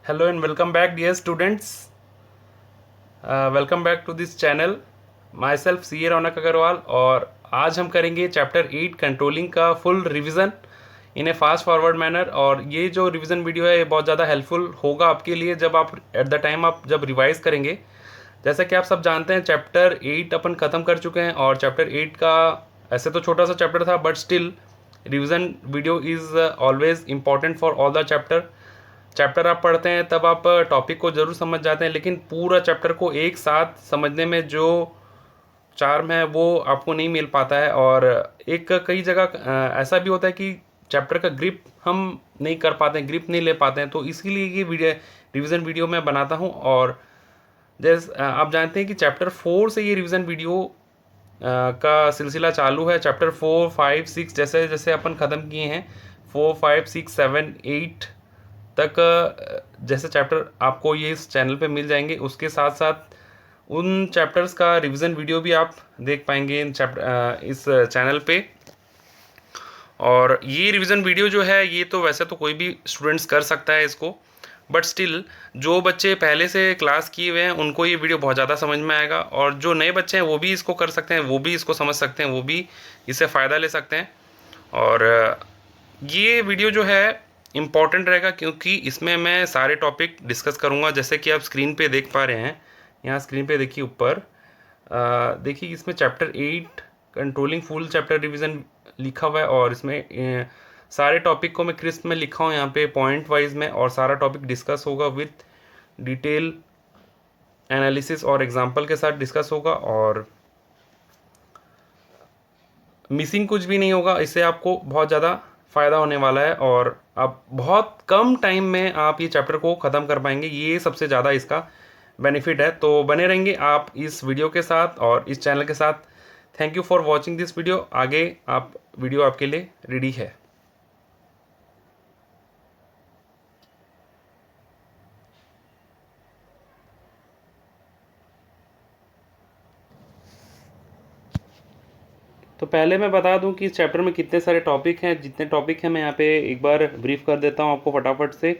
Hello and welcome back, dear students. Welcome back to this channel. Myself CA रौनक अग्रवाल और आज हम करेंगे chapter 8 controlling का फुल रिवीजन इन ए fast forward manner. और ये जो रिवीजन वीडियो है ये बहुत ज़्यादा हेल्पफुल होगा आपके लिए जब आप एट द टाइम आप जब रिवाइज करेंगे। जैसा कि आप सब जानते हैं चैप्टर 8 अपन ख़त्म कर चुके हैं और चैप्टर 8 का ऐसे तो छोटा सा चैप्टर था but still revision video is always important for all the chapter आप पढ़ते हैं तब आप टॉपिक को ज़रूर समझ जाते हैं, लेकिन पूरा चैप्टर को एक साथ समझने में जो चार्म है वो आपको नहीं मिल पाता है। और एक कई जगह ऐसा भी होता है कि चैप्टर का ग्रिप हम नहीं कर पाते हैं, ग्रिप नहीं ले पाते हैं, तो इसीलिए ये वीडियो रिवीजन वीडियो मैं बनाता हूँ। और जैसे आप जानते हैं कि चैप्टर 4 से ये रिवीजन वीडियो का सिलसिला चालू है। चैप्टर 4, 5, 6 जैसे जैसे अपन ख़त्म किए हैं 4, 5, 6, 7, 8 तक जैसे चैप्टर आपको ये इस चैनल पे मिल जाएंगे, उसके साथ साथ उन चैप्टर्स का रिवीजन वीडियो भी आप देख पाएंगे इस चैनल पे। और ये रिवीजन वीडियो जो है ये तो वैसे तो कोई भी स्टूडेंट्स कर सकता है इसको, बट स्टिल जो बच्चे पहले से क्लास किए हुए हैं उनको ये वीडियो बहुत ज़्यादा समझ में आएगा, और जो नए बच्चे हैं वो भी इसको कर सकते हैं, वो भी इसको समझ सकते हैं, वो भी इससे फ़ायदा ले सकते हैं। और ये वीडियो जो है इम्पॉर्टेंट रहेगा क्योंकि इसमें मैं सारे टॉपिक डिस्कस करूँगा। जैसे कि आप स्क्रीन पे देख पा रहे हैं, यहाँ स्क्रीन पे देखिए ऊपर, देखिए इसमें chapter 8 controlling full chapter revision लिखा हुआ है और इसमें सारे टॉपिक को मैं क्रिस्प में लिखा हूँ यहाँ पे पॉइंट वाइज में, और सारा टॉपिक डिस्कस होगा विथ डिटेल एनालिसिस और एग्जांपल के साथ डिस्कस होगा, और मिसिंग कुछ भी नहीं होगा। इससे आपको बहुत ज़्यादा फ़ायदा होने वाला है और आप बहुत कम टाइम में आप ये चैप्टर को ख़त्म कर पाएंगे, ये सबसे ज़्यादा इसका बेनिफिट है। तो बने रहेंगे आप इस वीडियो के साथ और इस चैनल के साथ। Thank you for watching this video. आगे आप वीडियो आपके लिए रेडी है। तो पहले मैं बता दूं कि इस चैप्टर में कितने सारे टॉपिक हैं। जितने टॉपिक हैं मैं यहाँ पे एक बार ब्रीफ कर देता हूँ आपको फटाफट से।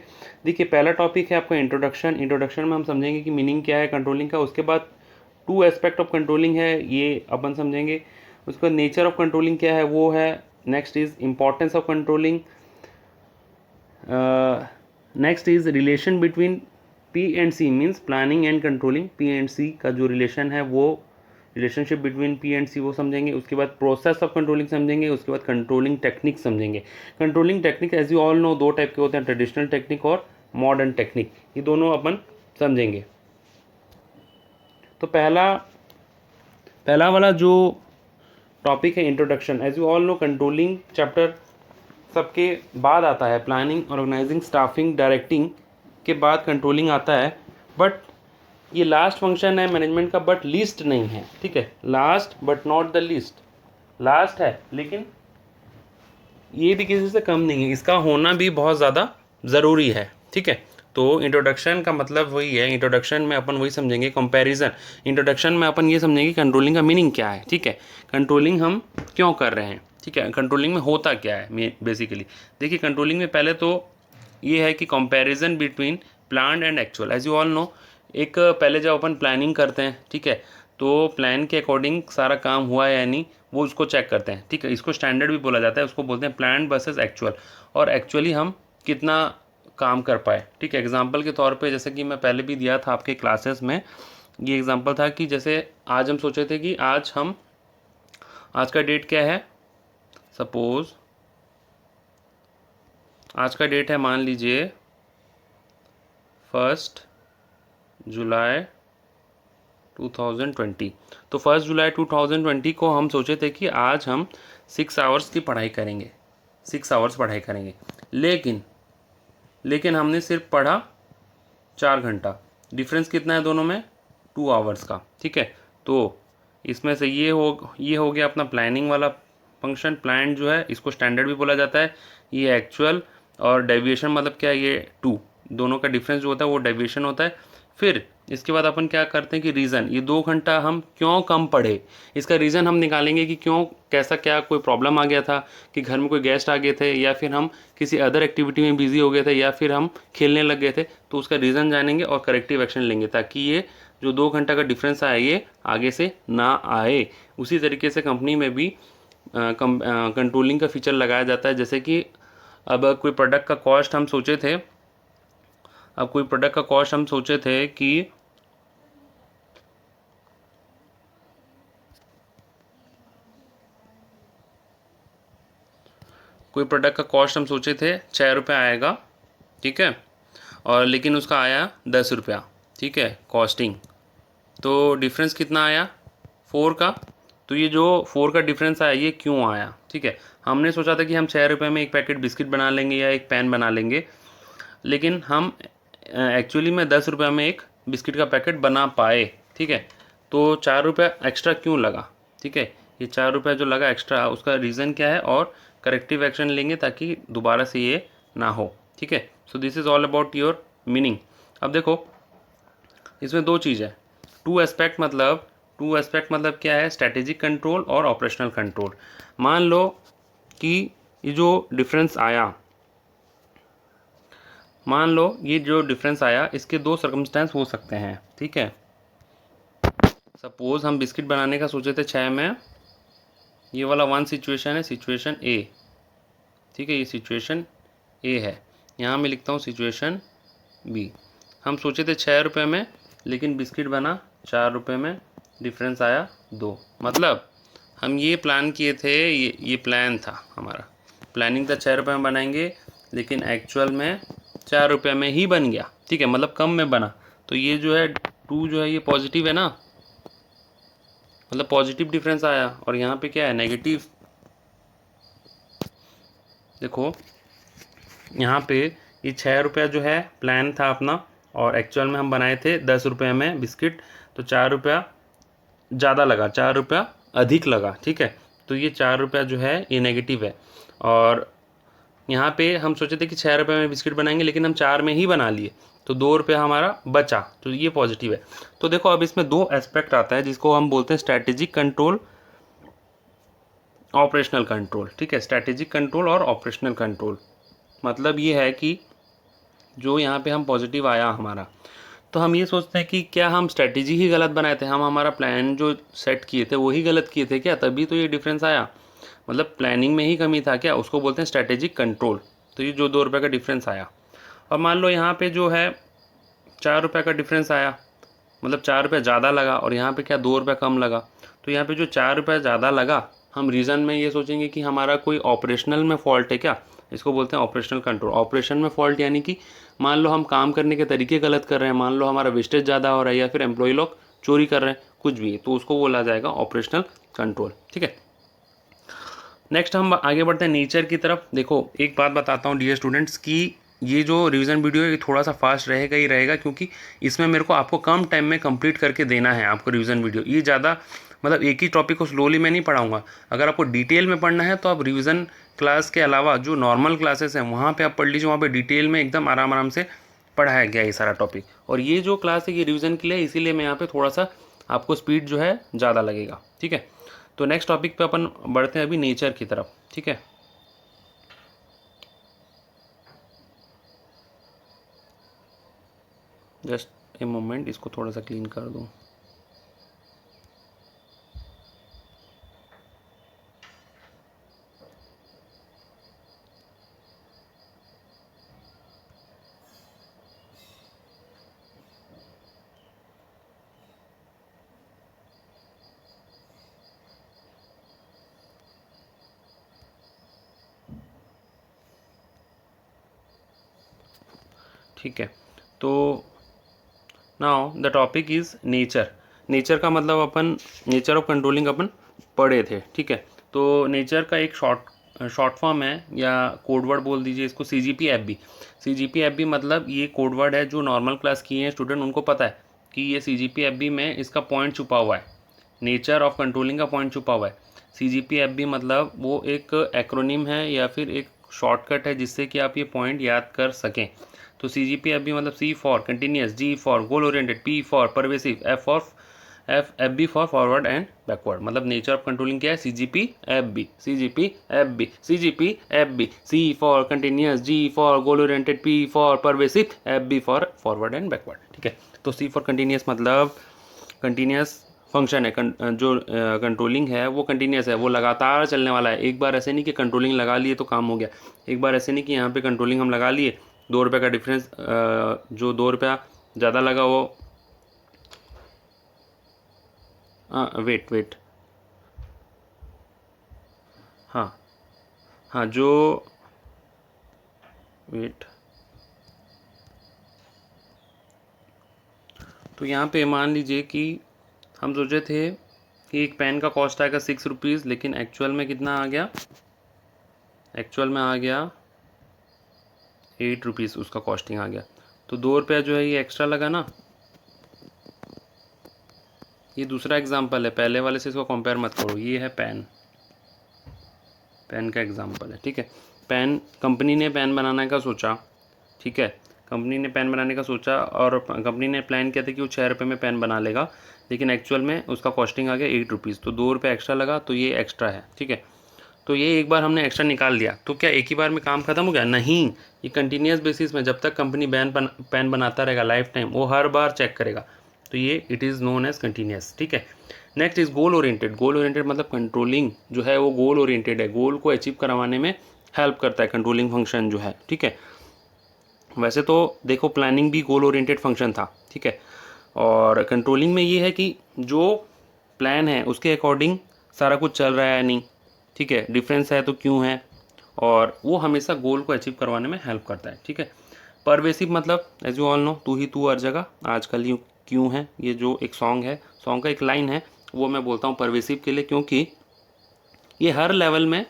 देखिए पहला टॉपिक है आपका इंट्रोडक्शन। इंट्रोडक्शन में हम समझेंगे कि मीनिंग क्या है कंट्रोलिंग का। उसके बाद 2 एस्पेक्ट ऑफ कंट्रोलिंग है, ये अपन समझेंगे। उसके बाद नेचर ऑफ कंट्रोलिंग क्या है वो है। Next is importance of controlling. Next is relation between P&C means planning and controlling. P&C का जो रिलेशन है वो रिलेशनशिप बिटवीन P&C वो समझेंगे। उसके बाद प्रोसेस ऑफ कंट्रोलिंग समझेंगे। उसके बाद कंट्रोलिंग टेक्निक समझेंगे। Controlling technique as you all know 2 type के होते हैं, ट्रेडिशनल टेक्निक और मॉडर्न टेक्निक, ये दोनों अपन समझेंगे। तो पहला वाला जो टॉपिक है introduction. As you all know controlling chapter सबके बाद आता है, प्लानिंग, ऑर्गेनाइजिंग, स्टाफिंग, डायरेक्टिंग के बाद कंट्रोलिंग आता है। बट ये लास्ट फंक्शन है मैनेजमेंट का, बट लिस्ट नहीं है, ठीक है। Last but not the list, last है लेकिन ये भी किसी से कम नहीं है, इसका होना भी बहुत ज़्यादा ज़रूरी है, ठीक है। तो इंट्रोडक्शन का मतलब वही है। इंट्रोडक्शन में अपन वही समझेंगे कंपैरिजन। इंट्रोडक्शन में अपन ये समझेंगे कंट्रोलिंग का मीनिंग क्या है, ठीक है। कंट्रोलिंग हम क्यों कर रहे हैं, ठीक है। कंट्रोलिंग में होता क्या है बेसिकली। देखिए कंट्रोलिंग में पहले तो ये है कि comparison between plan and actual. As you all know, एक पहले जब अपन प्लानिंग करते हैं, ठीक है, तो प्लान के अकॉर्डिंग सारा काम हुआ है या नहीं वो उसको चेक करते हैं, ठीक है। इसको स्टैंडर्ड भी बोला जाता है, उसको बोलते हैं प्लान वर्सेस एक्चुअल, और एक्चुअली हम कितना काम कर पाए, ठीक है। एग्जांपल के तौर पे जैसे कि मैं पहले भी दिया था आपके क्लासेस में, ये एग्जांपल था कि जैसे आज हम सोचे थे कि आज का डेट क्या है। सपोज आज का डेट है, मान लीजिए 1 जुलाई 2020। तो 1 जुलाई 2020 को हम सोचे थे कि आज हम 6 आवर्स की पढ़ाई करेंगे, 6 आवर्स पढ़ाई करेंगे, लेकिन हमने सिर्फ पढ़ा 4 घंटा। डिफरेंस कितना है दोनों में, 2 आवर्स का, ठीक है। तो इसमें से ये हो गया अपना प्लानिंग वाला फंक्शन। प्लान जो है इसको स्टैंडर्ड भी बोला जाता है। ये एक्चुअल और डेविएशन मतलब क्या है, ये 2 दोनों का डिफरेंस जो होता है वो डेविएशन होता है। फिर इसके बाद अपन क्या करते हैं कि रीज़न, ये 2 घंटा हम क्यों कम पढ़े, इसका रीज़न हम निकालेंगे कि क्यों, कैसा, क्या कोई प्रॉब्लम आ गया था, कि घर में कोई गेस्ट आ गए थे, या फिर हम किसी अदर एक्टिविटी में बिजी हो गए थे, या फिर हम खेलने लग गए थे। तो उसका रीज़न जानेंगे और करेक्टिव एक्शन लेंगे, ताकि ये जो 2 घंटा का डिफरेंस आया ये आगे से ना आए। उसी तरीके से कंपनी में भी कंट्रोलिंग का फीचर लगाया जाता है। जैसे कि अब कोई प्रोडक्ट का कॉस्ट हम सोचे थे, कि कोई प्रोडक्ट का कॉस्ट हम सोचे थे 6 रुपये आएगा, ठीक है, और लेकिन उसका आया 10 रुपया, ठीक है, कॉस्टिंग। तो डिफरेंस कितना आया, 4 का। तो ये जो 4 का डिफरेंस आया ये क्यों आया, ठीक है। हमने सोचा था कि हम 6 रुपये में एक पैकेट बिस्किट बना लेंगे या एक पेन बना लेंगे, लेकिन हम एक्चुअली में 10 रुपये में एक बिस्किट का पैकेट बना पाए, ठीक है। तो 4 रुपये एक्स्ट्रा क्यों लगा, ठीक है, ये 4 रुपये जो लगा एक्स्ट्रा, उसका रीज़न क्या है, और करेक्टिव एक्शन लेंगे ताकि दोबारा से ये ना हो, ठीक है। So this is all about your meaning. अब देखो इसमें 2 चीज़ है, टू एस्पेक्ट मतलब क्या है, स्ट्रैटेजिक कंट्रोल और ऑपरेशनल कंट्रोल। मान लो कि ये जो डिफरेंस आया, इसके 2 सर्कमस्टेंस हो सकते हैं, ठीक है। सपोज हम बिस्किट बनाने का सोचे थे 6 में, ये वाला 1 सिचुएशन है, सिचुएशन ए, ठीक है, ये सिचुएशन ए है। यहाँ मैं लिखता हूँ सिचुएशन बी। हम सोचे थे 6 रुपये में, लेकिन बिस्किट बना 4 रुपये में, डिफरेंस आया 2। मतलब हम ये प्लान किए थे, ये प्लान था हमारा, प्लानिंग था 6 रुपये में बनाएंगे, लेकिन एक्चुअल में 4 रुपये में ही बन गया, ठीक है, मतलब कम में बना। तो ये जो है 2 जो है ये पॉजिटिव है ना, मतलब पॉजिटिव डिफरेंस आया, और यहाँ पे क्या है, नेगेटिव। देखो यहाँ पे ये 6 रुपया जो है प्लान था अपना, और एक्चुअल में हम बनाए थे 10 रुपये में बिस्किट, तो 4 रुपया ज़्यादा लगा, 4 रुपया अधिक लगा, ठीक है। तो ये 4 रुपया जो है ये नेगेटिव है, और यहाँ पे हम सोचे थे कि 6 रुपये में बिस्किट बनाएंगे, लेकिन हम 4 में ही बना लिए, तो 2 रुपया हमारा बचा, तो ये पॉजिटिव है। तो देखो अब इसमें 2 एस्पेक्ट आता है, जिसको हम बोलते हैं स्ट्रैटेजिक कंट्रोल, ऑपरेशनल कंट्रोल, ठीक है। स्ट्रैटेजिक कंट्रोल और ऑपरेशनल कंट्रोल मतलब ये है कि जो यहाँ पे हम पॉजिटिव आया हमारा, तो हम ये सोचते हैं कि क्या हम स्ट्रैटेजी ही गलत बनाए थे, हम हमारा प्लान जो सेट किए थे वही गलत किए थे क्या, तभी तो ये डिफरेंस आया, मतलब प्लानिंग में ही कमी था क्या, उसको बोलते हैं स्ट्रैटेजिक कंट्रोल। तो ये जो 2 रुपये का डिफरेंस आया, और मान लो यहाँ पे जो है 4 रुपये का डिफरेंस आया, मतलब 4 रुपये ज़्यादा लगा, और यहाँ पे क्या 2 रुपये कम लगा। तो यहाँ पे जो 4 रुपये ज़्यादा लगा, हम रीज़न में ये सोचेंगे कि हमारा कोई ऑपरेशनल में फॉल्ट है क्या, इसको बोलते हैं ऑपरेशनल कंट्रोल। ऑपरेशन में फॉल्ट यानी कि मान लो हम काम करने के तरीके गलत कर रहे हैं, मान लो हमारा वेस्टेज ज़्यादा हो रहा है, या फिर एम्प्लॉय लोग चोरी कर रहे हैं, कुछ भी, तो उसको बोला जाएगा ऑपरेशनल कंट्रोल, ठीक है। नेक्स्ट हम आगे बढ़ते हैं नेचर की तरफ। देखो एक बात बताता हूँ डियर स्टूडेंट्स, कि ये जो रिवीजन वीडियो है ये थोड़ा सा फास्ट रहेगा ही रहेगा, क्योंकि इसमें मेरे को आपको कम टाइम में कंप्लीट करके देना है आपको रिवीजन वीडियो। ये ज़्यादा मतलब एक ही टॉपिक को स्लोली मैं नहीं पढ़ाऊँगा। अगर आपको डिटेल में पढ़ना है तो आप रिवीजन क्लास के अलावा जो नॉर्मल क्लासेस हैं वहाँ पर आप पढ़ लीजिए, वहाँ पर डिटेल में एकदम आराम आराम से पढ़ाया गया ये सारा टॉपिक। और ये जो क्लास है ये रिवीजन के लिए, इसीलिए मैं यहाँ पे थोड़ा सा आपको स्पीड जो है ज़्यादा लगेगा, ठीक है। तो नेक्स्ट टॉपिक पे अपन बढ़ते हैं अभी नेचर की तरफ, ठीक है। जस्ट ए मोमेंट, इसको थोड़ा सा क्लीन कर दूँ। ठीक है, तो now the topic is nature. Nature का मतलब अपन नेचर ऑफ कंट्रोलिंग अपन पढ़े थे, ठीक है। तो नेचर का एक शॉर्ट फॉर्म है, या कोड वर्ड बोल दीजिए इसको, CGP-FB। CGP-FB मतलब ये कोड वर्ड है, जो नॉर्मल क्लास किए हैं स्टूडेंट उनको पता है कि ये CGP-FB में इसका पॉइंट छुपा हुआ है, नेचर ऑफ कंट्रोलिंग का पॉइंट छुपा हुआ है। CGP-FB मतलब वो एक एक्रोनिम है या फिर एक शॉर्टकट है जिससे कि आप ये पॉइंट याद कर सकें। तो CGP-FB मतलब C for continuous, G for goal oriented, P for pervasive, FB for forward and backward. मतलब नेचर ऑफ कंट्रोलिंग क्या है? CGP-FB, CGP-FB, CGP-FB, C for continuous, G for goal oriented, P for pervasive, FB for forward and backward. ठीक है, तो C for continuous मतलब continuous function है, जो controlling है वो कंटिन्यूस है, वो लगातार चलने वाला है। एक बार ऐसे नहीं कि कंट्रोलिंग लगा लिए तो काम हो गया, एक बार ऐसे नहीं कि यहाँ पे कंट्रोलिंग हम लगा लिए, 2 रुपये का डिफरेंस, जो 2 रुपया ज़्यादा लगा वो वेट हाँ हाँ जो वेट तो यहाँ पे मान लीजिए कि हम सोचे थे कि एक पेन का कॉस्ट आएगा 6 रुपीज़, लेकिन एक्चुअल में कितना आ गया? एक्चुअल में आ गया 8 रुपीज़, उसका कॉस्टिंग आ गया। तो 2 रुपया जो है ये एक्स्ट्रा लगा ना। ये दूसरा एग्जांपल है, पहले वाले से इसको कंपेयर मत करो। ये है पेन का एग्जांपल है। ठीक है, पेन कंपनी ने पेन बनाने का सोचा। ठीक है, कंपनी ने पेन बनाने का सोचा और कंपनी ने प्लान किया था कि वो 6 रुपये में पेन बना लेगा, लेकिन एक्चुअल में उसका कॉस्टिंग आ गया 8 रुपीज़। तो 2 रुपये एक्स्ट्रा लगा, तो ये एक्स्ट्रा है। ठीक है, तो ये एक बार हमने एक्स्ट्रा निकाल दिया, तो क्या एक ही बार में काम खत्म हो गया? नहीं, ये कंटिन्यूस बेसिस में जब तक कंपनी पेन बनाता रहेगा लाइफ टाइम, वो हर बार चेक करेगा। तो ये it is known as continuous. ठीक है, next is goal oriented. Goal oriented मतलब कंट्रोलिंग जो है वो गोल ओरिएंटेड है, गोल को अचीव करवाने में हेल्प करता है कंट्रोलिंग फंक्शन जो है। ठीक है, वैसे तो देखो प्लानिंग भी गोल ओरिएंटेड फंक्शन था। ठीक है, और कंट्रोलिंग में ये है कि जो प्लान है उसके अकॉर्डिंग सारा कुछ चल रहा है नहीं। ठीक है, डिफरेंस है तो क्यों है, और वो हमेशा गोल को अचीव करवाने में हेल्प करता है। ठीक है, परवेसिव मतलब एज यू ऑल नो, तू ही तू हर जगह, आजकल यूँ क्यों है, ये जो एक सॉन्ग है, सॉन्ग का एक लाइन है, वो मैं बोलता हूँ परवेसिव के लिए, क्योंकि ये हर लेवल में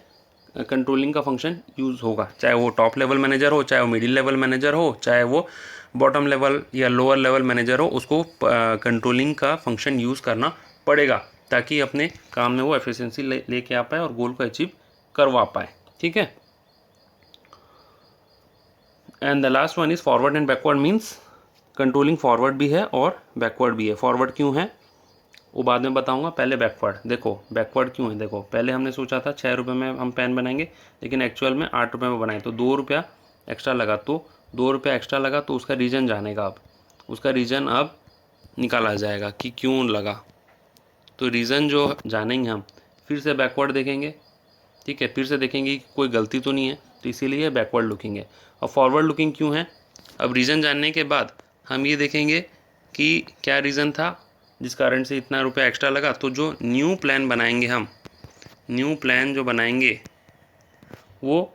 कंट्रोलिंग का फंक्शन यूज़ होगा, चाहे वो टॉप लेवल मैनेजर हो, चाहे वो मिडिल लेवल मैनेजर हो, चाहे वो बॉटम लेवल या लोअर लेवल मैनेजर हो, उसको कंट्रोलिंग का फंक्शन यूज़ करना पड़ेगा ताकि अपने काम में वो एफिशिएंसी लेके आ पाए और गोल को अचीव करवा पाए। ठीक है, and the last one is forward and backward. Means controlling forward भी है और बैकवर्ड भी है। फॉरवर्ड क्यों है वो बाद में बताऊंगा, पहले बैकवर्ड। देखो बैकवर्ड क्यों है, देखो पहले हमने सोचा था 6 रुपये में हम पेन बनाएंगे, लेकिन एक्चुअल में 8 रुपये में बनाए, तो 2 रुपया एक्स्ट्रा लगा। तो 2 रुपया एक्स्ट्रा लगा तो उसका रीज़न जानेगा, अब उसका रीज़न अब निकाला जाएगा कि क्यों लगा। तो रीज़न जो जानेंगे हम, फिर से बैकवर्ड देखेंगे। ठीक है, फिर से देखेंगे कि कोई गलती तो नहीं है, तो इसीलिए बैकवर्ड लुकिंग है। और फॉरवर्ड लुकिंग क्यों है, अब रीज़न जानने के बाद हम ये देखेंगे कि क्या रीज़न था जिस कारण से इतना रुपया एक्स्ट्रा लगा। तो जो न्यू प्लान बनाएंगे हम, न्यू प्लान जो बनाएंगे वो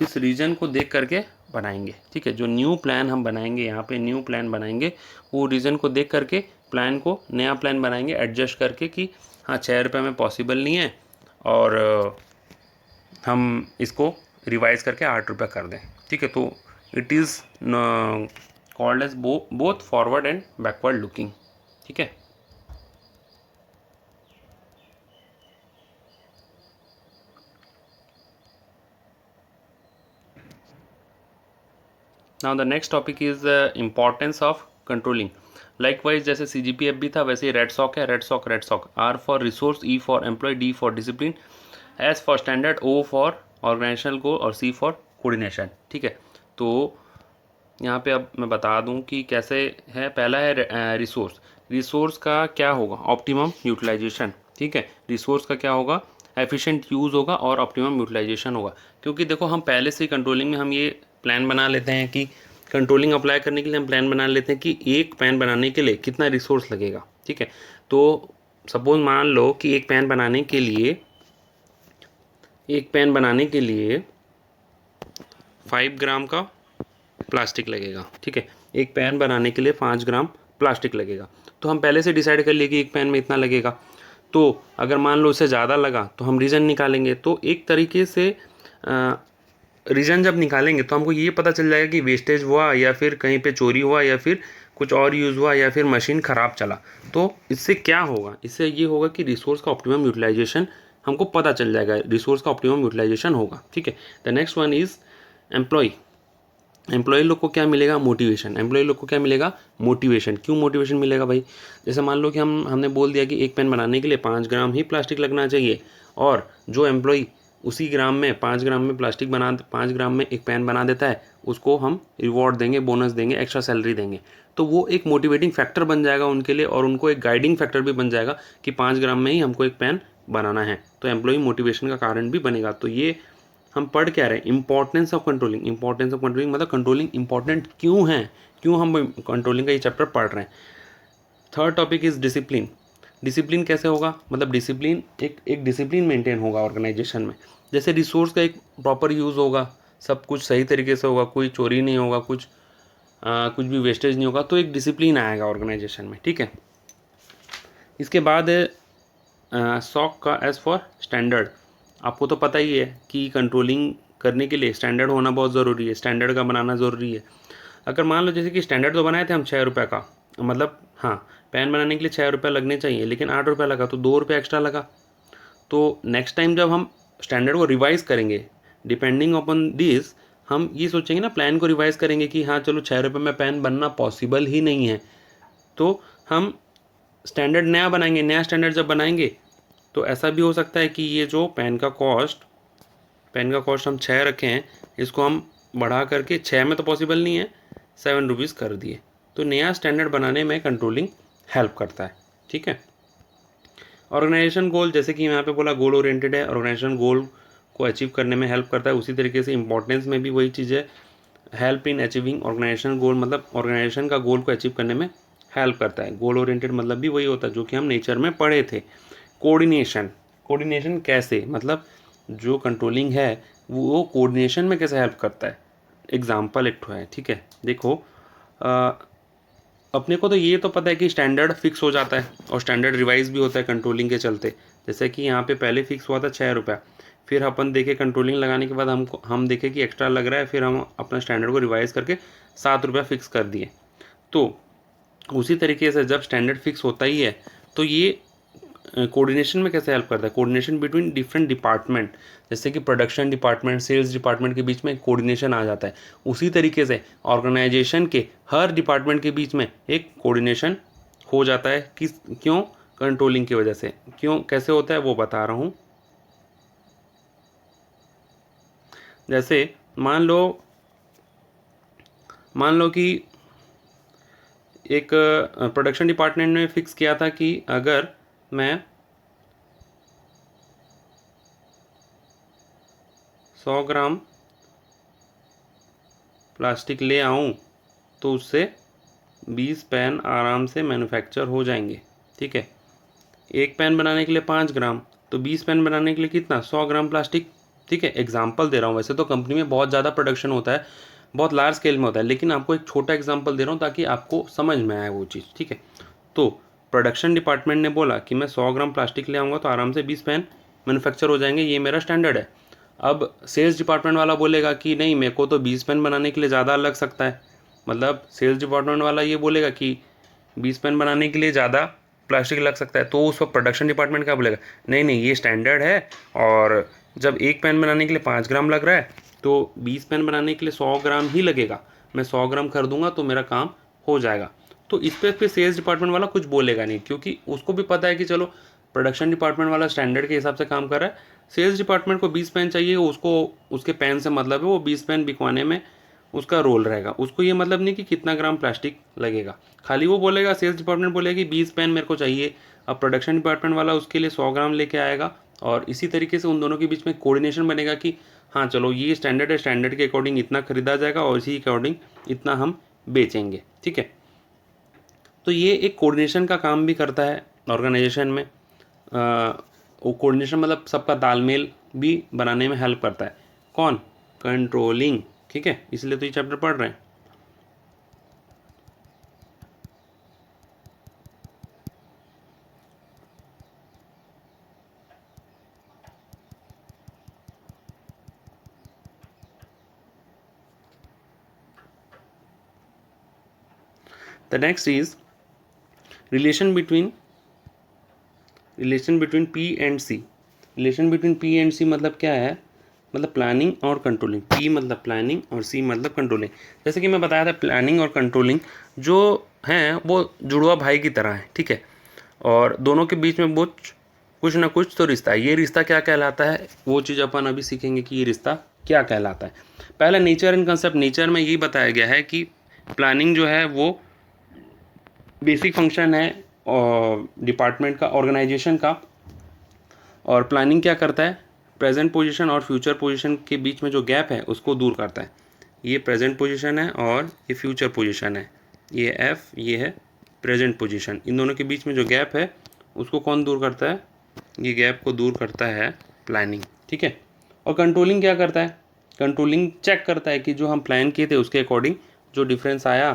इस रीजन को देख करके बनाएंगे। ठीक है, जो न्यू प्लान हम बनाएंगे, यहाँ पे न्यू प्लान बनाएंगे, वो रीजन को देख करके प्लान को, नया प्लान बनाएंगे एडजस्ट करके कि हाँ 6 रुपये में पॉसिबल नहीं है और हम इसको रिवाइज करके 8 रुपये कर दें। ठीक है, तो it is called as both forward and backward looking. ठीक है, now the next topic is importance of controlling. Likewise जैसे CGP-FB था, वैसे ही रेड सॉक है। Red sock R for resource, E for employ, D for discipline, S for standard, O for organizational goal और C for coordination. ठीक है, तो यहाँ पे अब मैं बता दूँ कि कैसे है। पहला है रिसोर्स। रिसोर्स का क्या होगा, ऑप्टिमम यूटिलाइजेशन। ठीक है, रिसोर्स का क्या होगा, एफिशिएंट यूज़ होगा और ऑप्टिमम यूटिलाइजेशन होगा। क्योंकि देखो हम पहले से कंट्रोलिंग में हम ये प्लान बना लेते हैं कि कंट्रोलिंग अप्लाई करने के लिए हम प्लान बना लेते हैं कि एक पेन बनाने के लिए कितना रिसोर्स लगेगा। ठीक है, तो सपोज मान लो कि एक पेन बनाने के लिए 5 ग्राम का प्लास्टिक लगेगा। ठीक है, एक पेन बनाने के लिए 5 ग्राम प्लास्टिक लगेगा। तो हम पहले से डिसाइड कर लिए कि एक पेन में इतना लगेगा। तो अगर मान लो इससे ज़्यादा लगा तो हम रीज़न निकालेंगे। तो एक तरीके से रीज़न जब निकालेंगे तो हमको ये पता चल जाएगा कि वेस्टेज हुआ या फिर कहीं पे चोरी हुआ या फिर कुछ और यूज़ हुआ या फिर मशीन ख़राब चला। तो इससे क्या होगा, इससे ये होगा कि रिसोर्स का ऑप्टिमम यूटिलाइजेशन हमको पता चल जाएगा, रिसोर्स का ऑप्टिमम यूटिलाइजेशन होगा। ठीक है, the next one is employ. Employ लोग को क्या मिलेगा? मोटिवेशन। एम्प्लॉय लोग को क्या मिलेगा? मोटिवेशन। क्यों मोटिवेशन मिलेगा भाई? जैसे मान लो कि हमने बोल दिया कि एक पेन बनाने के लिए 5 ग्राम ही प्लास्टिक लगना चाहिए, और जो एम्प्लॉय उसी ग्राम में 5 ग्राम में प्लास्टिक बना 5 ग्राम में एक पेन बना देता है, उसको हम रिवॉर्ड देंगे, बोनस देंगे, एक्स्ट्रा सैलरी देंगे। तो वो एक मोटिवेटिंग फैक्टर बन जाएगा उनके लिए, और उनको एक गाइडिंग फैक्टर भी बन जाएगा कि 5 ग्राम में ही हमको एक पेन बनाना है। तो एम्प्लॉय मोटिवेशन का कारण भी बनेगा। तो ये हम पढ़ क्या रहे हैं? Importance of controlling. Importance of controlling मतलब कंट्रोलिंग इंपॉर्टेंट क्यों है, क्यों हम कंट्रोलिंग का ये चैप्टर पढ़ रहे हैं। Third topic is discipline. Discipline कैसे होगा? मतलब डिसिप्लिन एक डिसिप्लिन मेंटेन होगा ऑर्गेनाइजेशन में। जैसे रिसोर्स का एक प्रॉपर यूज़ होगा, सब कुछ सही तरीके से होगा, कोई चोरी नहीं होगा, कुछ भी वेस्टेज नहीं होगा, तो एक डिसिप्लिन आएगा ऑर्गेनाइजेशन में। ठीक है। इसके बाद सॉक का एस फॉर स्टैंडर्ड। आपको तो पता ही है कि कंट्रोलिंग करने के लिए स्टैंडर्ड होना बहुत ज़रूरी है, स्टैंडर्ड का बनाना ज़रूरी है। अगर मान लो जैसे कि स्टैंडर्ड तो बनाए थे हम 6 रुपये का, मतलब हाँ पेन बनाने के लिए 6 रुपये लगने चाहिए, लेकिन 8 रुपये लगा तो 2 रुपये एक्स्ट्रा लगा। तो नेक्स्ट टाइम जब हम स्टैंडर्ड को रिवाइज़ करेंगे, डिपेंडिंग अपॉन दिस हम ये सोचेंगे ना, प्लान को रिवाइज़ करेंगे कि हाँ चलो 6 रुपये में पेन बनना पॉसिबल ही नहीं है, तो हम स्टैंडर्ड नया बनाएंगे। नया स्टैंडर्ड जब बनाएंगे तो ऐसा भी हो सकता है कि ये जो पेन का कॉस्ट हम 6 रखे हैं, इसको हम बढ़ा करके 6 में तो पॉसिबल नहीं है, 7 रुपीज़ कर दिए। तो नया स्टैंडर्ड बनाने में कंट्रोलिंग हेल्प करता है। ठीक है। ऑर्गेनाइजेशन गोल, जैसे कि यहाँ पे बोला गोल ओरिएंटेड है, ऑर्गेनाइजेशन गोल को अचीव करने में हेल्प करता है। उसी तरीके से इंपॉर्टेंस में भी वही चीज़ है, हेल्प इन अचीविंग ऑर्गेनाइजेशन गोल, मतलब ऑर्गेनाइजेशन का गोल को अचीव करने में हेल्प करता है। गोल ओरिएंटेड मतलब भी वही होता है जो कि हम नेचर में पढ़े थे। कोऑर्डिनेशन कैसे, मतलब जो कंट्रोलिंग है वो कोऑर्डिनेशन में कैसे हेल्प करता है। एग्जाम्पल एक ठो है। ठीक है। देखो अपने को तो ये तो पता है कि स्टैंडर्ड फिक्स हो जाता है और स्टैंडर्ड रिवाइज भी होता है कंट्रोलिंग के चलते। जैसे कि यहाँ पे पहले फिक्स हुआ था 6 रुपया, फिर अपन देखे कंट्रोलिंग लगाने के बाद हम देखे कि एक्स्ट्रा लग रहा है, फिर हम अपना स्टैंडर्ड को रिवाइज करके 7 रुपया फिक्स कर दिए। तो उसी तरीके से जब स्टैंडर्ड फिक्स होता ही है तो ये कोऑर्डिनेशन में कैसे हेल्प करता है? कोऑर्डिनेशन बिटवीन डिफरेंट डिपार्टमेंट, जैसे कि प्रोडक्शन डिपार्टमेंट, सेल्स डिपार्टमेंट के बीच में कोऑर्डिनेशन आ जाता है। उसी तरीके से ऑर्गेनाइजेशन के हर डिपार्टमेंट के बीच में एक कोऑर्डिनेशन हो जाता है। क्यों? कंट्रोलिंग की वजह से। क्यों, कैसे होता है वो बता रहा हूँ। जैसे मान लो कि एक प्रोडक्शन डिपार्टमेंट ने फिक्स किया था कि अगर मैं 100 ग्राम प्लास्टिक ले आऊँ तो उससे 20 पेन आराम से मैन्युफैक्चर हो जाएंगे। ठीक है। एक पेन बनाने के लिए 5 ग्राम, तो 20 पेन बनाने के लिए कितना? 100 ग्राम प्लास्टिक। ठीक है। एग्जाम्पल दे रहा हूँ, वैसे तो कंपनी में बहुत ज़्यादा प्रोडक्शन होता है, बहुत लार्ज स्केल में होता है, लेकिन आपको एक छोटा एग्जाम्पल दे रहा हूँ ताकि आपको समझ में आए वो चीज़। ठीक है। तो प्रोडक्शन डिपार्टमेंट ने बोला कि मैं 100 ग्राम प्लास्टिक ले आऊँगा तो आराम से 20 पेन मैन्युफैक्चर हो जाएंगे, ये मेरा स्टैंडर्ड है। अब सेल्स डिपार्टमेंट वाला बोलेगा कि नहीं, मेरे को तो 20 पेन बनाने के लिए ज़्यादा लग सकता है। मतलब सेल्स डिपार्टमेंट वाला ये बोलेगा कि 20 पेन बनाने के लिए ज़्यादा प्लास्टिक लग सकता है, तो उस वक्त प्रोडक्शन डिपार्टमेंट क्या बोलेगा? नहीं नहीं, ये स्टैंडर्ड है, और जब एक पेन बनाने के लिए 5 ग्राम लग रहा है तो 20 पेन बनाने के लिए 100 ग्राम ही लगेगा, मैं 100 ग्राम कर दूंगा तो मेरा काम हो जाएगा। तो इस पर फिर सेल्स डिपार्टमेंट वाला कुछ बोलेगा नहीं, क्योंकि उसको भी पता है कि चलो प्रोडक्शन डिपार्टमेंट वाला स्टैंडर्ड के हिसाब से काम कर रहा है, सेल्स डिपार्टमेंट को 20 पेन चाहिए, उसको उसके पेन से मतलब है, वो 20 पेन बिकवाने में उसका रोल रहेगा। उसको ये मतलब नहीं कि कितना ग्राम प्लास्टिक लगेगा, खाली वो बोलेगा, सेल्स डिपार्टमेंट बोलेगा कि 20 पेन मेरे को चाहिए। अब प्रोडक्शन डिपार्टमेंट वाला उसके लिए 100 ग्राम लेके आएगा, और इसी तरीके से उन दोनों के बीच में कोऑर्डिनेशन बनेगा कि हाँ चलो ये स्टैंडर्ड है, स्टैंडर्ड के अकॉर्डिंग इतना खरीदा जाएगा और इसी के अकॉर्डिंग इतना हम बेचेंगे। ठीक है। तो ये एक कोऑर्डिनेशन का काम भी करता है ऑर्गेनाइजेशन में। वो कोऑर्डिनेशन मतलब सबका तालमेल भी बनाने में हेल्प करता है। कौन? कंट्रोलिंग। ठीक है। इसलिए तो ये चैप्टर पढ़ रहे हैं। The next is relation between P and C। Relation between P and C मतलब क्या है मतलब प्लानिंग और कंट्रोलिंग, P मतलब प्लानिंग और C मतलब कंट्रोलिंग। जैसे कि मैं बताया था प्लानिंग और कंट्रोलिंग जो हैं वो जुड़वा भाई की तरह है, ठीक है, और दोनों के बीच में कुछ ना कुछ तो रिश्ता है। ये रिश्ता क्या कहलाता है वो चीज़ अपन अभी सीखेंगे कि ये रिश्ता क्या कहलाता है। पहला नेचर एंड कंसेप्ट। नेचर में यही बताया गया है कि प्लानिंग जो है वो बेसिक फंक्शन है और डिपार्टमेंट का, ऑर्गेनाइजेशन का। और प्लानिंग क्या करता है, प्रेजेंट पोजीशन और फ्यूचर पोजीशन के बीच में जो गैप है उसको दूर करता है। ये प्रेजेंट पोजीशन है और ये फ्यूचर पोजीशन है, ये एफ, ये है प्रेजेंट पोजीशन। इन दोनों के बीच में जो गैप है उसको कौन दूर करता है, ये गैप को दूर करता है प्लानिंग, ठीक है। और कंट्रोलिंग क्या करता है, कंट्रोलिंग चेक करता है कि जो हम प्लान किए थे उसके अकॉर्डिंग जो डिफरेंस आया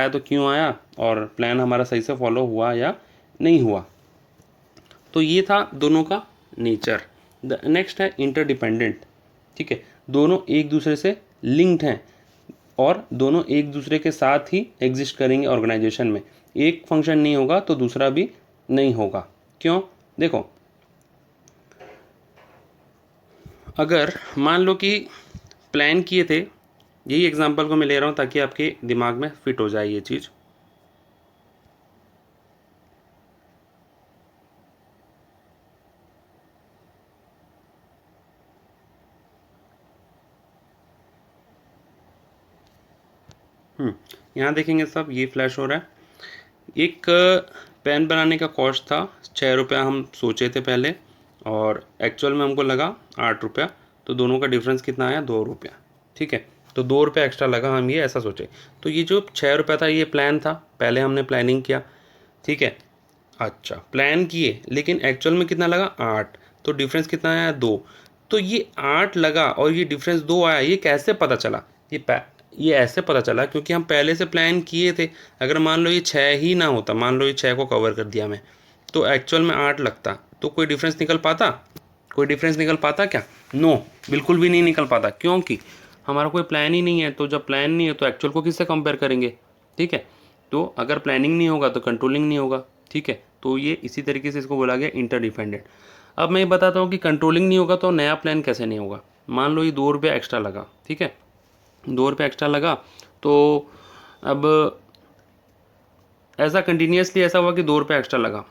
तो क्यों आया, और प्लान हमारा सही से फॉलो हुआ या नहीं हुआ। तो ये था दोनों का नेचर। नेक्स्ट है इंटरडिपेंडेंट, ठीक है, दोनों एक दूसरे से लिंक्ड हैं और दोनों एक दूसरे के साथ ही एग्जिस्ट करेंगे ऑर्गेनाइजेशन में। एक फंक्शन नहीं होगा तो दूसरा भी नहीं होगा। क्यों, देखो अगर मान लो कि प्लान किए थे, यही एग्जांपल को मैं ले रहा हूँ ताकि आपके दिमाग में फिट हो जाए ये चीज़। यहाँ देखेंगे सब, ये फ्लैश हो रहा है। एक पेन बनाने का कॉस्ट था 6 रुपया, हम सोचे थे पहले, और एक्चुअल में हमको लगा 8 रुपया। तो दोनों का डिफरेंस कितना आया, 2 रुपया, ठीक है। तो 2 रुपया एक्स्ट्रा लगा, हम ये ऐसा सोचे। तो ये जो 6 रुपया था ये प्लान था, पहले हमने प्लानिंग किया, ठीक है। अच्छा, प्लान किए लेकिन एक्चुअल में कितना लगा, 8। तो डिफरेंस कितना आया, 2। तो ये 8 लगा और ये डिफरेंस 2 आया, ये कैसे पता चला, ये ऐसे पता चला क्योंकि हम पहले से प्लान किए थे। अगर मान लो ये 6 ही ना होता, मान लो ये 6 को कवर कर दिया मैं, तो एक्चुअल में 8 लगता, तो कोई डिफरेंस निकल पाता, कोई डिफरेंस निकल पाता क्या, नो, बिल्कुल भी नहीं निकल पाता, क्योंकि हमारा कोई प्लान ही नहीं है। तो जब प्लान नहीं है तो एक्चुअल को किससे कंपेयर करेंगे, ठीक है। तो अगर प्लानिंग नहीं होगा तो कंट्रोलिंग नहीं होगा, ठीक है। तो ये इसी तरीके से इसको बोला गया इंटरडिपेंडेंट। अब मैं ये बताता हूँ कि कंट्रोलिंग नहीं होगा तो नया प्लान कैसे नहीं होगा। मान लो ये 2 रुपया एक्स्ट्रा लगा, ठीक है, 2 रुपया एक्स्ट्रा लगा, तो अब ऐसा कंटिन्यूसली ऐसा हुआ कि 2 रुपया एक्स्ट्रा लगा,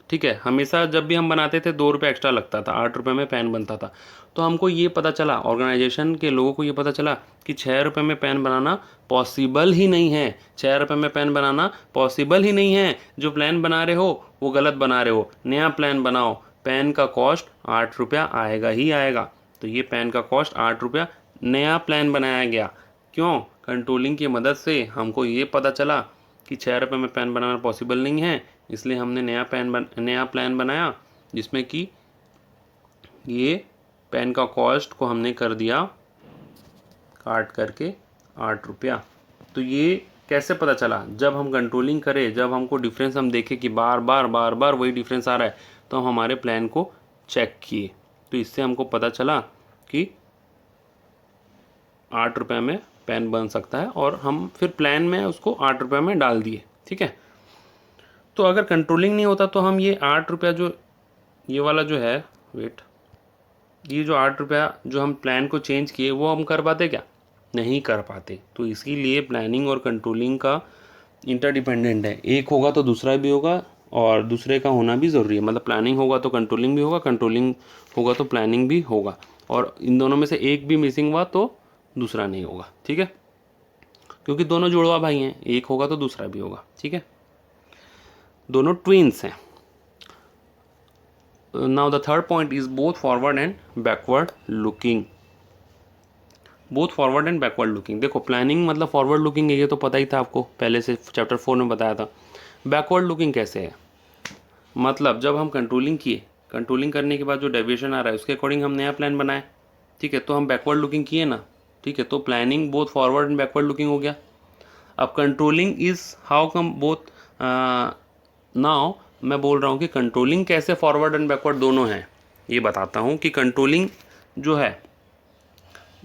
ठीक है। हमेशा जब भी हम बनाते थे 2 रुपया एक्स्ट्रा लगता था, 8 रुपये में पेन बनता था। तो हमको ये पता चला, ऑर्गेनाइजेशन के लोगों को ये पता चला कि 6 रुपये में पेन बनाना पॉसिबल ही नहीं है, 6 रुपये में पेन बनाना पॉसिबल ही नहीं है। जो प्लान बना रहे हो वो गलत बना रहे हो, नया प्लान बनाओ, पेन का कॉस्ट 8 रुपया आएगा ही आएगा। तो ये पेन का कॉस्ट 8 रुपया, नया प्लान बनाया गया। क्यों, कंट्रोलिंग की मदद से हमको ये पता चला कि 6 रुपये में पेन बनाना पॉसिबल नहीं है, इसलिए हमने नया प्लान बनाया जिसमें कि ये पेन का कॉस्ट को हमने कर दिया काट करके 8 रुपया। तो ये कैसे पता चला, जब हम कंट्रोलिंग करें, जब हमको डिफरेंस हम देखें कि बार बार वही डिफरेंस आ रहा है, तो हम हमारे प्लान को चेक किए। तो इससे हमको पता चला कि 8 रुपये में पेन बन सकता है, और हम फिर प्लान में उसको 8 रुपये में डाल दिए, ठीक है। तो अगर कंट्रोलिंग नहीं होता तो हम ये 8 रुपया जो ये वाला जो है, वेट, ये जो 8 रुपया जो हम प्लान को चेंज किए वो हम कर पाते क्या, नहीं कर पाते। तो इसीलिए प्लानिंग और कंट्रोलिंग का इंटरडिपेंडेंट है, एक होगा तो दूसरा भी होगा और दूसरे का होना भी ज़रूरी है। मतलब प्लानिंग होगा तो कंट्रोलिंग भी होगा, कंट्रोलिंग होगा तो प्लानिंग भी होगा, और इन दोनों में से एक भी मिसिंग हुआ तो दूसरा नहीं होगा, ठीक है, क्योंकि दोनों जुड़वा भाई हैं, एक होगा तो दूसरा भी होगा, ठीक है, दोनों ट्विन्स हैं। Now the third point is both forward and backward looking. Both forward and backward looking, देखो प्लानिंग मतलब फॉरवर्ड लुकिंग है, ये तो पता ही था आपको, पहले से चैप्टर 4 में बताया था। बैकवर्ड लुकिंग कैसे है, मतलब जब हम कंट्रोलिंग किए, कंट्रोलिंग करने के बाद जो डेविएशन आ रहा है उसके अकॉर्डिंग हम नया प्लान बनाए, ठीक है, तो हम बैकवर्ड लुकिंग किए ना, ठीक है। तो planning both forward and backward looking हो गया। अब controlling is how come both, now मैं बोल रहा हूँ कि कंट्रोलिंग कैसे फॉरवर्ड एंड बैकवर्ड दोनों हैं, ये बताता हूँ कि कंट्रोलिंग जो है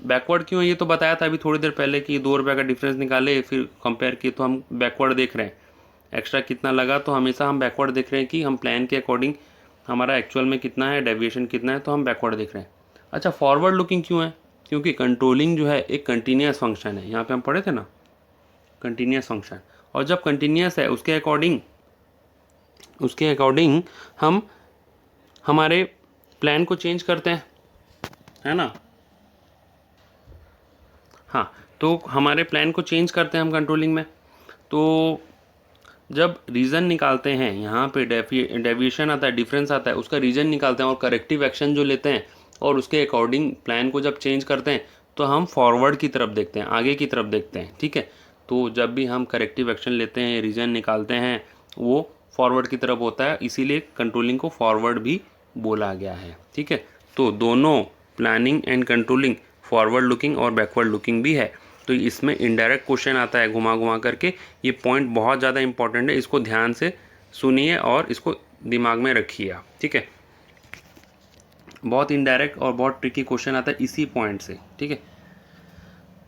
बैकवर्ड क्यों है, ये तो बताया था अभी थोड़ी देर पहले कि 2 रुपये का डिफरेंस निकाले फिर कंपेयर किए, तो हम बैकवर्ड देख रहे हैं, एक्स्ट्रा कितना लगा, तो हमेशा हम बैकवर्ड देख रहे हैं कि हम प्लान के अकॉर्डिंग हमारा एक्चुअल में कितना है, डेविएशन कितना है, तो हम बैकवर्ड देख रहे हैं। अच्छा, फॉरवर्ड लुकिंग क्यों है? क्योंकि कंट्रोलिंग जो है एक कंटिन्यूस फंक्शन है, यहाँ पे हम पढ़े थे ना, कंटिन्यूस फंक्शन। और जब कंटिन्यूस है उसके अकॉर्डिंग हम हमारे प्लान को चेंज करते हैं, है ना। हाँ, तो हमारे प्लान को चेंज करते हैं हम कंट्रोलिंग में। तो जब रीज़न निकालते हैं, यहाँ पे डेविएशन आता है, डिफरेंस आता है, उसका रीज़न निकालते हैं और करेक्टिव एक्शन जो लेते हैं और उसके अकॉर्डिंग प्लान को जब चेंज करते हैं तो हम फॉरवर्ड की तरफ देखते हैं, आगे की तरफ देखते हैं, ठीक है। तो जब भी हम करेक्टिव एक्शन लेते हैं, रीज़न निकालते हैं, वो फॉरवर्ड की तरफ होता है, इसीलिए कंट्रोलिंग को फॉरवर्ड भी बोला गया है, ठीक है। तो दोनों planning and controlling forward looking और बैकवर्ड लुकिंग भी है। तो इसमें इनडायरेक्ट क्वेश्चन आता है घुमा घुमा करके, ये पॉइंट बहुत ज़्यादा इंपॉर्टेंट है, इसको ध्यान से सुनिए और इसको दिमाग में रखिए आप, ठीक है। बहुत इनडायरेक्ट और बहुत ट्रिकी क्वेश्चन आता है इसी पॉइंट से, ठीक है।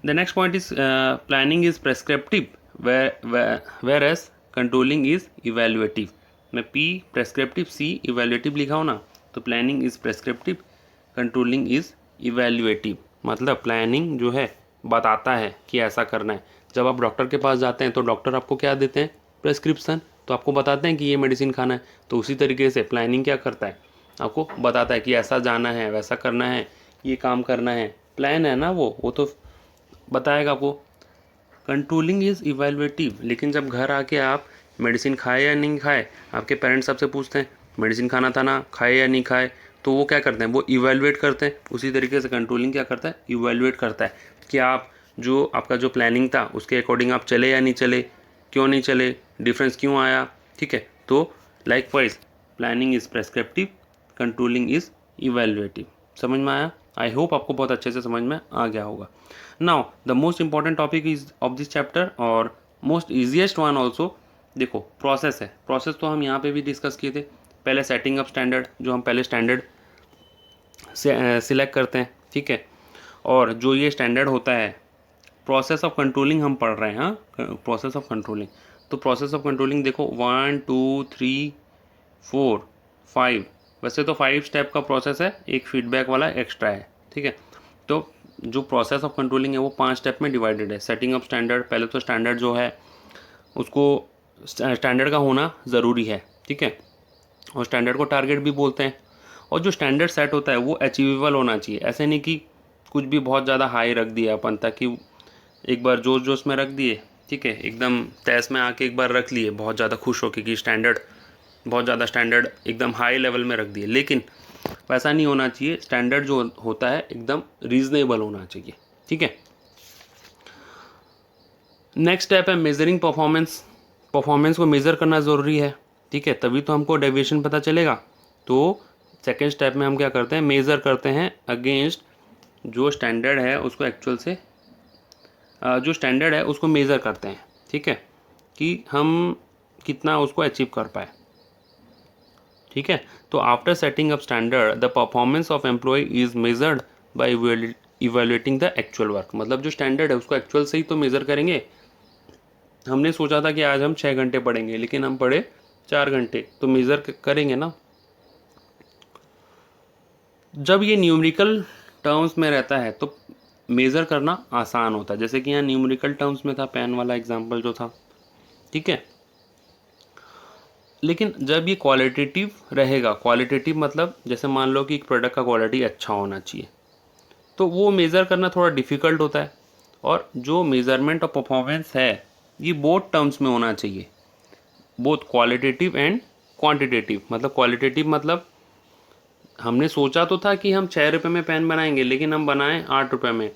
The next point is planning is prescriptive whereas controlling is evaluative. मैं पी प्रेस्क्रिप्टिव सी इवेल्युएटिव लिखा हूँ ना, तो planning is prescriptive, controlling is evaluative. मतलब प्लानिंग जो है बताता है कि ऐसा करना है। जब आप डॉक्टर के पास जाते हैं तो डॉक्टर आपको क्या देते हैं? प्रेस्क्रिप्शन, तो आपको बताते हैं कि ये मेडिसिन खाना है। तो उसी तरीके से प्लानिंग क्या करता है? आपको बताता है कि ऐसा जाना है, वैसा करना है, ये काम करना है। प्लान है ना वो तो बताएगा आपको। कंट्रोलिंग इज़ इवेल्युएटिव, लेकिन जब घर आके आप मेडिसिन खाए या नहीं खाए, आपके पेरेंट्स आपसे पूछते हैं मेडिसिन खाना था ना, खाए या नहीं खाए, तो वो क्या करते हैं? वो इवेल्युएट करते हैं। उसी तरीके से कंट्रोलिंग क्या करता है? इवेल्युएट करता है कि आप जो आपका जो प्लानिंग था उसके अकॉर्डिंग आप चले या नहीं चले, क्यों नहीं चले, डिफरेंस क्यों आया, ठीक है। तो likewise planning is prescriptive, controlling is evaluative. समझ में आया? आई होप आपको बहुत अच्छे से समझ में आ गया होगा। Now the most important topic is of this chapter और मोस्ट ईजिएस्ट वन ऑल्सो, देखो प्रोसेस है। प्रोसेस तो हम यहाँ पे भी डिस्कस किए थे। पहले सेटिंग अप स्टैंडर्ड, जो हम पहले स्टैंडर्ड से सिलेक्ट करते हैं, ठीक है। और जो ये स्टैंडर्ड होता है, प्रोसेस ऑफ कंट्रोलिंग हम पढ़ रहे हैं। हाँ, प्रोसेस ऑफ कंट्रोलिंग। तो प्रोसेस ऑफ कंट्रोलिंग देखो 1 2 3 4 5, वैसे तो 5 स्टेप का प्रोसेस है, एक फीडबैक वाला एक्स्ट्रा है, ठीक है। तो जो प्रोसेस ऑफ कंट्रोलिंग है वो 5 स्टेप में डिवाइडेड है। सेटिंग अप स्टैंडर्ड, पहले तो स्टैंडर्ड जो है उसको स्टैंडर्ड का होना ज़रूरी है, ठीक है। और स्टैंडर्ड को टारगेट भी बोलते हैं। और जो स्टैंडर्ड सेट होता है वो अचीवेबल होना चाहिए। ऐसे नहीं कि कुछ भी बहुत ज़्यादा हाई रख दिया अपन, ताकि एक बार जोश जोश में रख दिए, ठीक है, एकदम तैस में आके एक बार रख लिए बहुत ज़्यादा खुश होके कि स्टैंडर्ड, बहुत ज़्यादा स्टैंडर्ड एकदम हाई लेवल में रख दिए। लेकिन वैसा नहीं होना चाहिए। स्टैंडर्ड जो होता है एकदम रीजनेबल होना चाहिए, ठीक है। नेक्स्ट स्टेप है मेजरिंग परफॉर्मेंस। परफॉर्मेंस को मेज़र करना ज़रूरी है, ठीक है, तभी तो हमको डेविएशन पता चलेगा। तो सेकेंड स्टेप में हम क्या करते हैं? मेज़र करते हैं अगेंस्ट जो स्टैंडर्ड है उसको, एक्चुअल से जो स्टैंडर्ड है उसको मेज़र करते हैं, ठीक है, कि हम कितना उसको अचीव कर पाए, ठीक है। तो after setting up standard the performance of employ is measured by evaluating the actual work. मतलब जो स्टैंडर्ड है उसको एक्चुअल से ही तो मेज़र करेंगे। हमने सोचा था कि आज हम 6 घंटे पढ़ेंगे, लेकिन हम पढ़े 4 घंटे, तो मेज़र करेंगे ना। जब ये न्यूमेरिकल टर्म्स में रहता है तो मेज़र करना आसान होता है। जैसे कि यहाँ न्यूमेरिकल टर्म्स में था, पेन वाला एग्जांपल जो था, ठीक है। लेकिन जब ये क्वालिटेटिव रहेगा, क्वालिटेटिव मतलब जैसे मान लो कि एक प्रोडक्ट का क्वालिटी अच्छा होना चाहिए, तो वो मेज़र करना थोड़ा डिफ़िकल्ट होता है। और जो मेज़रमेंट ऑफ परफॉर्मेंस है ये बोथ टर्म्स में होना चाहिए, बोथ क्वालिटेटिव एंड क्वांटिटेटिव। मतलब क्वालिटेटिव मतलब हमने सोचा तो था कि हम 6 रुपये में पेन बनाएंगे, लेकिन हम बनाए 8 रुपये में,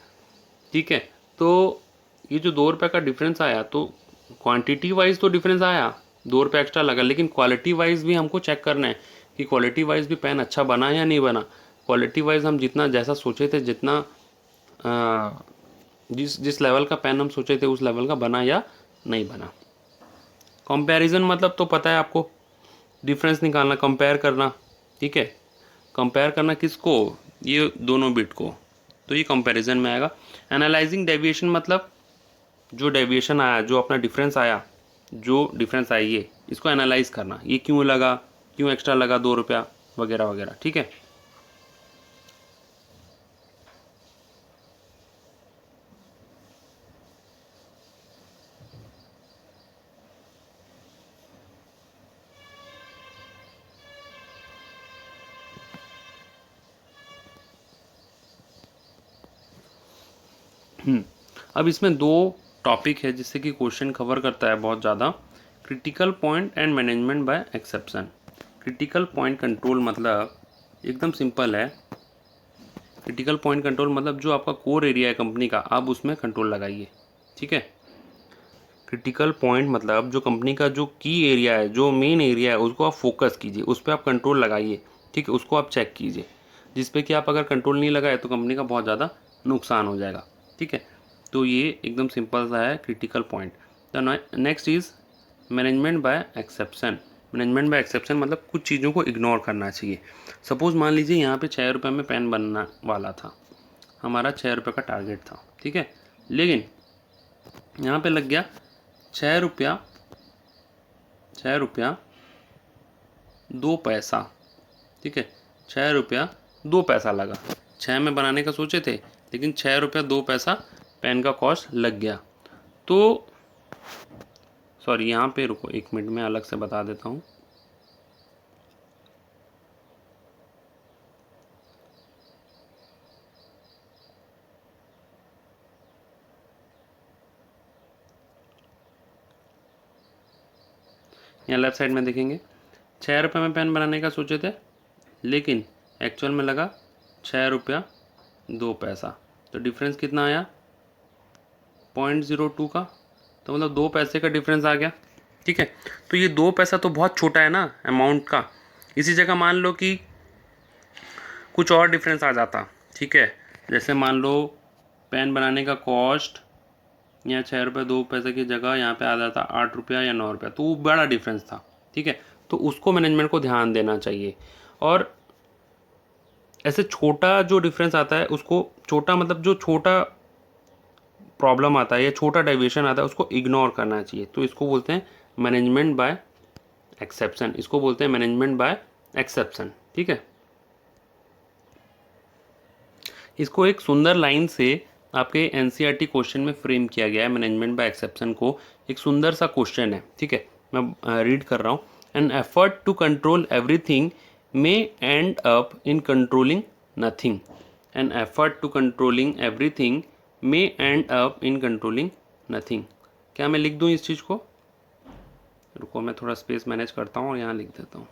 ठीक है। तो ये जो 2 रुपये का डिफरेंस आया, तो क्वांटिटी वाइज तो डिफरेंस आया, 2 रुपये एक्स्ट्रा लगा, लेकिन क्वालिटी वाइज भी हमको चेक करना है कि क्वालिटी वाइज भी पेन अच्छा बना या नहीं बना। क्वालिटी वाइज हम जितना जैसा सोचे थे, जितना जिस लेवल का पेन हम सोचे थे उस लेवल का बना या नहीं बना। कंपैरिजन मतलब तो पता है आपको, डिफरेंस निकालना, कंपेयर करना, ठीक है। कंपेयर करना किसको? ये दोनों बिट को, तो ये कंपैरिजन में आएगा। एनालाइजिंग डेविएशन मतलब जो डेविएशन आया, जो अपना डिफरेंस आया, जो डिफरेंस आई है इसको एनालाइज करना, ये क्यों लगा, क्यों एक्स्ट्रा लगा 2 रुपया, वगैरह वगैरह, ठीक है। अब इसमें दो टॉपिक है जिससे कि क्वेश्चन कवर करता है बहुत ज़्यादा, critical point and management by exception. Critical point control मतलब एकदम सिंपल है। क्रिटिकल पॉइंट कंट्रोल मतलब जो आपका कोर एरिया है कंपनी का, आप उसमें कंट्रोल लगाइए, ठीक है। क्रिटिकल पॉइंट मतलब जो कंपनी का जो की एरिया है, जो मेन एरिया है, उसको आप फोकस कीजिए, उस पर आप कंट्रोल लगाइए, ठीक है। उसको आप चेक कीजिए, जिस पे कि आप अगर कंट्रोल नहीं लगाए तो कंपनी का बहुत ज़्यादा नुकसान हो जाएगा, ठीक है। तो ये एकदम सिंपल सा है critical point. The next is management by exception. Management by exception मतलब कुछ चीज़ों को इग्नोर करना चाहिए। सपोज़ मान लीजिए यहाँ पे 6 रुपये में पेन बनना वाला था, हमारा 6 रुपये का टारगेट था, ठीक है। लेकिन यहाँ पे लग गया 6 रुपया 2 पैसा, ठीक है। 6 रुपया 2 पैसा लगा। 6 में बनाने का सोचे थे, लेकिन 6 रुपया 2 पैसा पेन का कॉस्ट लग गया। तो सॉरी, यहाँ पे रुको 1 मिनट में अलग से बता देता हूँ। यहाँ लेफ्ट साइड में देखेंगे, 6 रुपये में पेन बनाने का सोचे थे, लेकिन एक्चुअल में लगा 6 रुपया 2 पैसा। तो डिफरेंस कितना आया? 0.02 का। तो मतलब 2 पैसे का डिफरेंस आ गया, ठीक है। तो ये 2 पैसा तो बहुत छोटा है ना अमाउंट का। इसी जगह मान लो कि कुछ और डिफरेंस आ जाता, ठीक है। जैसे मान लो पेन बनाने का कॉस्ट यहाँ 6 रुपये 2 पैसे की जगह यहाँ पे आ जाता 8 रुपया या 9 रुपया, तो वो बड़ा डिफरेंस था, ठीक है। तो उसको मैनेजमेंट को ध्यान देना चाहिए। और ऐसे छोटा जो डिफरेंस आता है उसको, छोटा मतलब जो छोटा प्रॉब्लम आता है या छोटा डेविएशन आता है उसको इग्नोर करना चाहिए। तो इसको बोलते हैं मैनेजमेंट बाय एक्सेप्शन, इसको बोलते हैं मैनेजमेंट बाय एक्सेप्शन, ठीक है। इसको एक सुंदर लाइन से आपके एनसीईआरटी क्वेश्चन में फ्रेम किया गया है। मैनेजमेंट बाय एक्सेप्शन को एक सुंदर सा क्वेश्चन है, ठीक है। मैं रीड कर रहा हूँ। An effort to control everything may end up in controlling nothing. An effort to controlling everything may end up in controlling nothing. क्या मैं लिख दूँ इस चीज़ को? रुको, मैं थोड़ा स्पेस मैनेज करता हूँ और यहाँ लिख देता हूँ।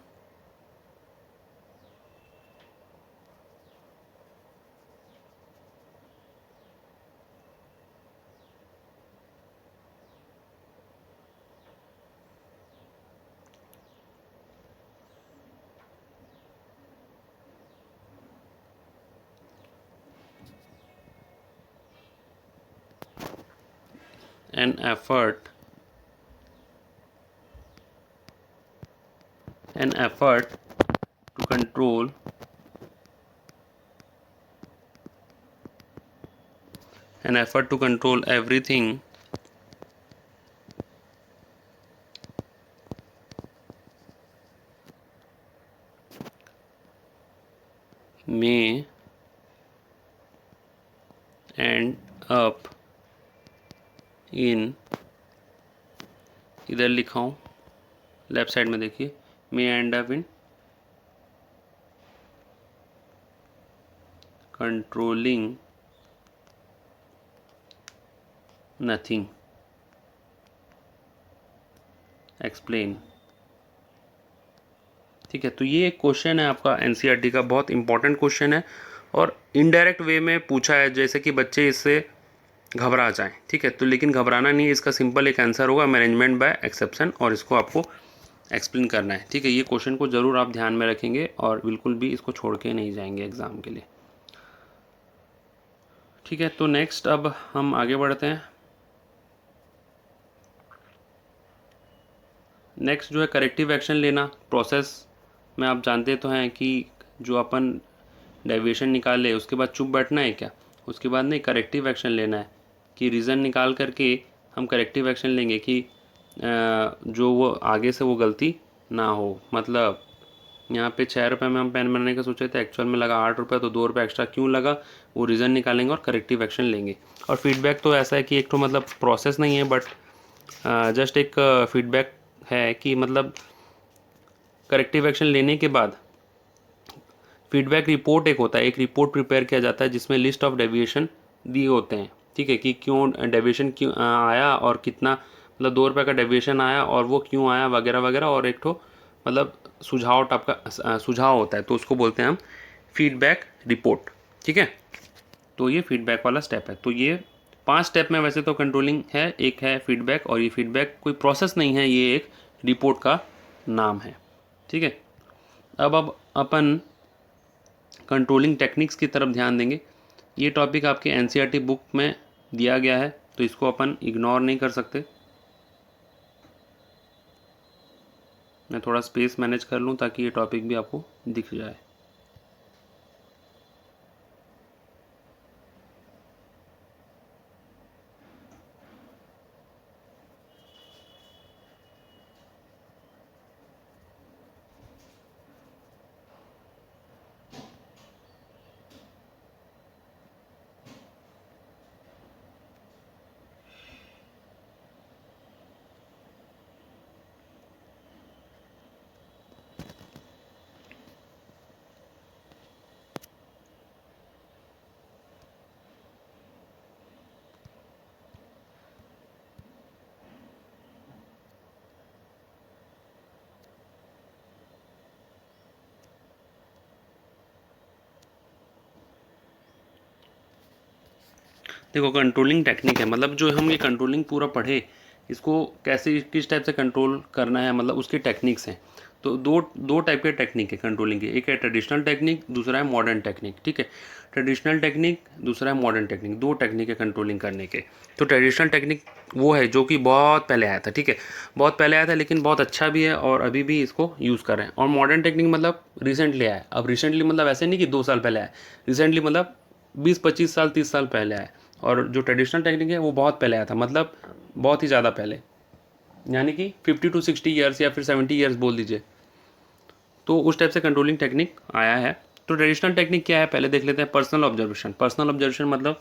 an effort to control everything may end up in, इधर लिखा हूँ लेफ्ट साइड में देखिए, may end up in controlling nothing. Explain, ठीक है। तो ये एक क्वेश्चन है आपका एनसीईआरटी का, बहुत इंपॉर्टेंट क्वेश्चन है और इनडायरेक्ट वे में पूछा है, जैसे कि बच्चे इससे घबरा जाएं, ठीक है। तो लेकिन घबराना नहीं है, इसका सिंपल एक आंसर होगा मैनेजमेंट बाय एक्सेप्शन, और इसको आपको एक्सप्लेन करना है, ठीक है। ये क्वेश्चन को ज़रूर आप ध्यान में रखेंगे और बिल्कुल भी इसको छोड़ के नहीं जाएंगे एग्ज़ाम के लिए, ठीक है। तो नेक्स्ट अब हम आगे बढ़ते हैं। नेक्स्ट जो है करेक्टिव एक्शन लेना। प्रोसेस में आप जानते तो हैं कि जो अपन डेविएशन निकाले उसके बाद चुप बैठना है क्या, उसके बाद नहीं, करेक्टिव एक्शन लेना है कि रीज़न निकाल करके हम करेक्टिव एक्शन लेंगे कि जो वो आगे से वो गलती ना हो। मतलब यहाँ पे 6 रुपये में हम पेन बनाने का सोचे थे, एक्चुअल में लगा 8 रुपये, तो 2 रुपये एक्स्ट्रा क्यों लगा, वो रीज़न निकालेंगे और करेक्टिव एक्शन लेंगे। और फीडबैक तो ऐसा है कि एक तो मतलब प्रोसेस नहीं है, बट जस्ट एक फीडबैक है कि मतलब करेक्टिव एक्शन लेने के बाद फीडबैक रिपोर्ट एक होता है, एक रिपोर्ट प्रिपेयर किया जाता है जिसमें लिस्ट ऑफ डेविएशन दिए होते हैं, ठीक है, कि क्यों डेविएशन क्यों आया और कितना, मतलब 2 रुपये का डेविएशन आया और वो क्यों आया वगैरह वगैरह, और एक ठो मतलब सुझाव टाइप का सुझाव होता है, तो उसको बोलते हैं हम फीडबैक रिपोर्ट। ठीक है, तो ये फीडबैक वाला स्टेप है। तो ये 5 स्टेप में वैसे तो कंट्रोलिंग है, एक है फीडबैक, और ये फीडबैक कोई प्रोसेस नहीं है, ये एक रिपोर्ट का नाम है। ठीक है, अब अपन कंट्रोलिंग टेक्निक्स की तरफ ध्यान देंगे। ये टॉपिक आपके एनसीईआरटी बुक में दिया गया है, तो इसको अपन इग्नोर नहीं कर सकते। मैं थोड़ा स्पेस मैनेज कर लूँ ताकि ये टॉपिक भी आपको दिख जाए। देखो, कंट्रोलिंग टेक्निक है, मतलब जो हम ये कंट्रोलिंग पूरा पढ़े, इसको कैसे किस टाइप से कंट्रोल करना है, मतलब उसकी टेक्निक्स हैं। तो दो टाइप के टेक्निक है कंट्रोलिंग के, एक है ट्रेडिशनल टेक्निक, दूसरा है मॉडर्न टेक्निक। ठीक है, ट्रेडिशनल टेक्निक, दूसरा है मॉडर्न टेक्निक, 2 टेक्निक है कंट्रोलिंग करने के। तो ट्रेडिशनल टेक्निक वो है जो कि बहुत पहले आया था। ठीक है, बहुत पहले आया था, लेकिन बहुत अच्छा भी है और अभी भी इसको यूज़ कर रहे हैं। और मॉडर्न टेक्निक मतलब रिसेंटली आया। अब रिसेंटली मतलब ऐसे नहीं कि 2 साल पहले आया, रिसेंटली मतलब 20-25 साल 30 साल पहले आया। और जो ट्रेडिशनल टेक्निक है वो बहुत पहले आया था, मतलब बहुत ही ज़्यादा पहले, यानी कि 50 to 60 ईयर्स या फिर 70 ईयर्स बोल दीजिए। तो उस टाइप से कंट्रोलिंग टेक्निक आया है। तो ट्रेडिशनल टेक्निक क्या है, पहले देख लेते हैं। Personal observation. पर्सनल ऑब्जर्वेशन मतलब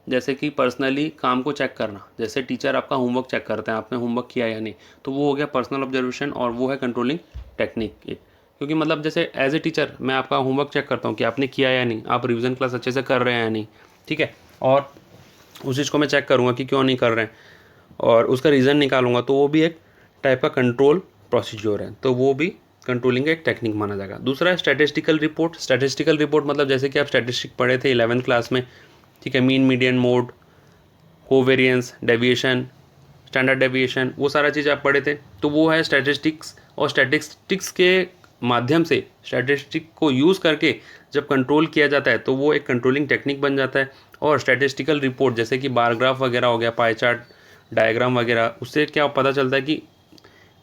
जैसे कि पर्सनली काम को चेक करना, जैसे टीचर आपका होमवर्क चेक करते हैं, आपने होमवर्क किया या नहीं, तो वो हो गया पर्सनल ऑब्जर्वेशन, और वो है कंट्रोलिंग टेक्निक। क्योंकि मतलब जैसे एज ए टीचर मैं आपका होमवर्क चेक करता हूँ कि आपने किया या नहीं, आप रिविज़न क्लास अच्छे से कर रहे हैं या नहीं। ठीक है, और उस चीज़ को मैं चेक करूँगा कि क्यों नहीं कर रहे हैं, और उसका रीज़न निकालूंगा, तो वो भी एक टाइप का कंट्रोल प्रोसीजर है, तो वो भी कंट्रोलिंग का एक टेक्निक माना जाएगा। दूसरा है स्टैटिस्टिकल रिपोर्ट। स्टैटिस्टिकल रिपोर्ट मतलब जैसे कि आप स्टैटिस्टिक पढ़े थे 11th क्लास में। ठीक है, mean, median, mode, covariance, deviation, standard deviation, वो सारा चीज़ आप पढ़े थे, तो वो है स्टैटिस्टिक्स। और स्टैटिस्टिक्स के माध्यम से, स्टैटिस्टिक को यूज़ करके जब कंट्रोल किया जाता है तो वो एक कंट्रोलिंग टेक्निक बन जाता है। और स्टैटिस्टिकल रिपोर्ट जैसे कि बार ग्राफ वगैरह हो गया, पाई चार्ट, डायग्राम वगैरह, उससे क्या पता चलता है कि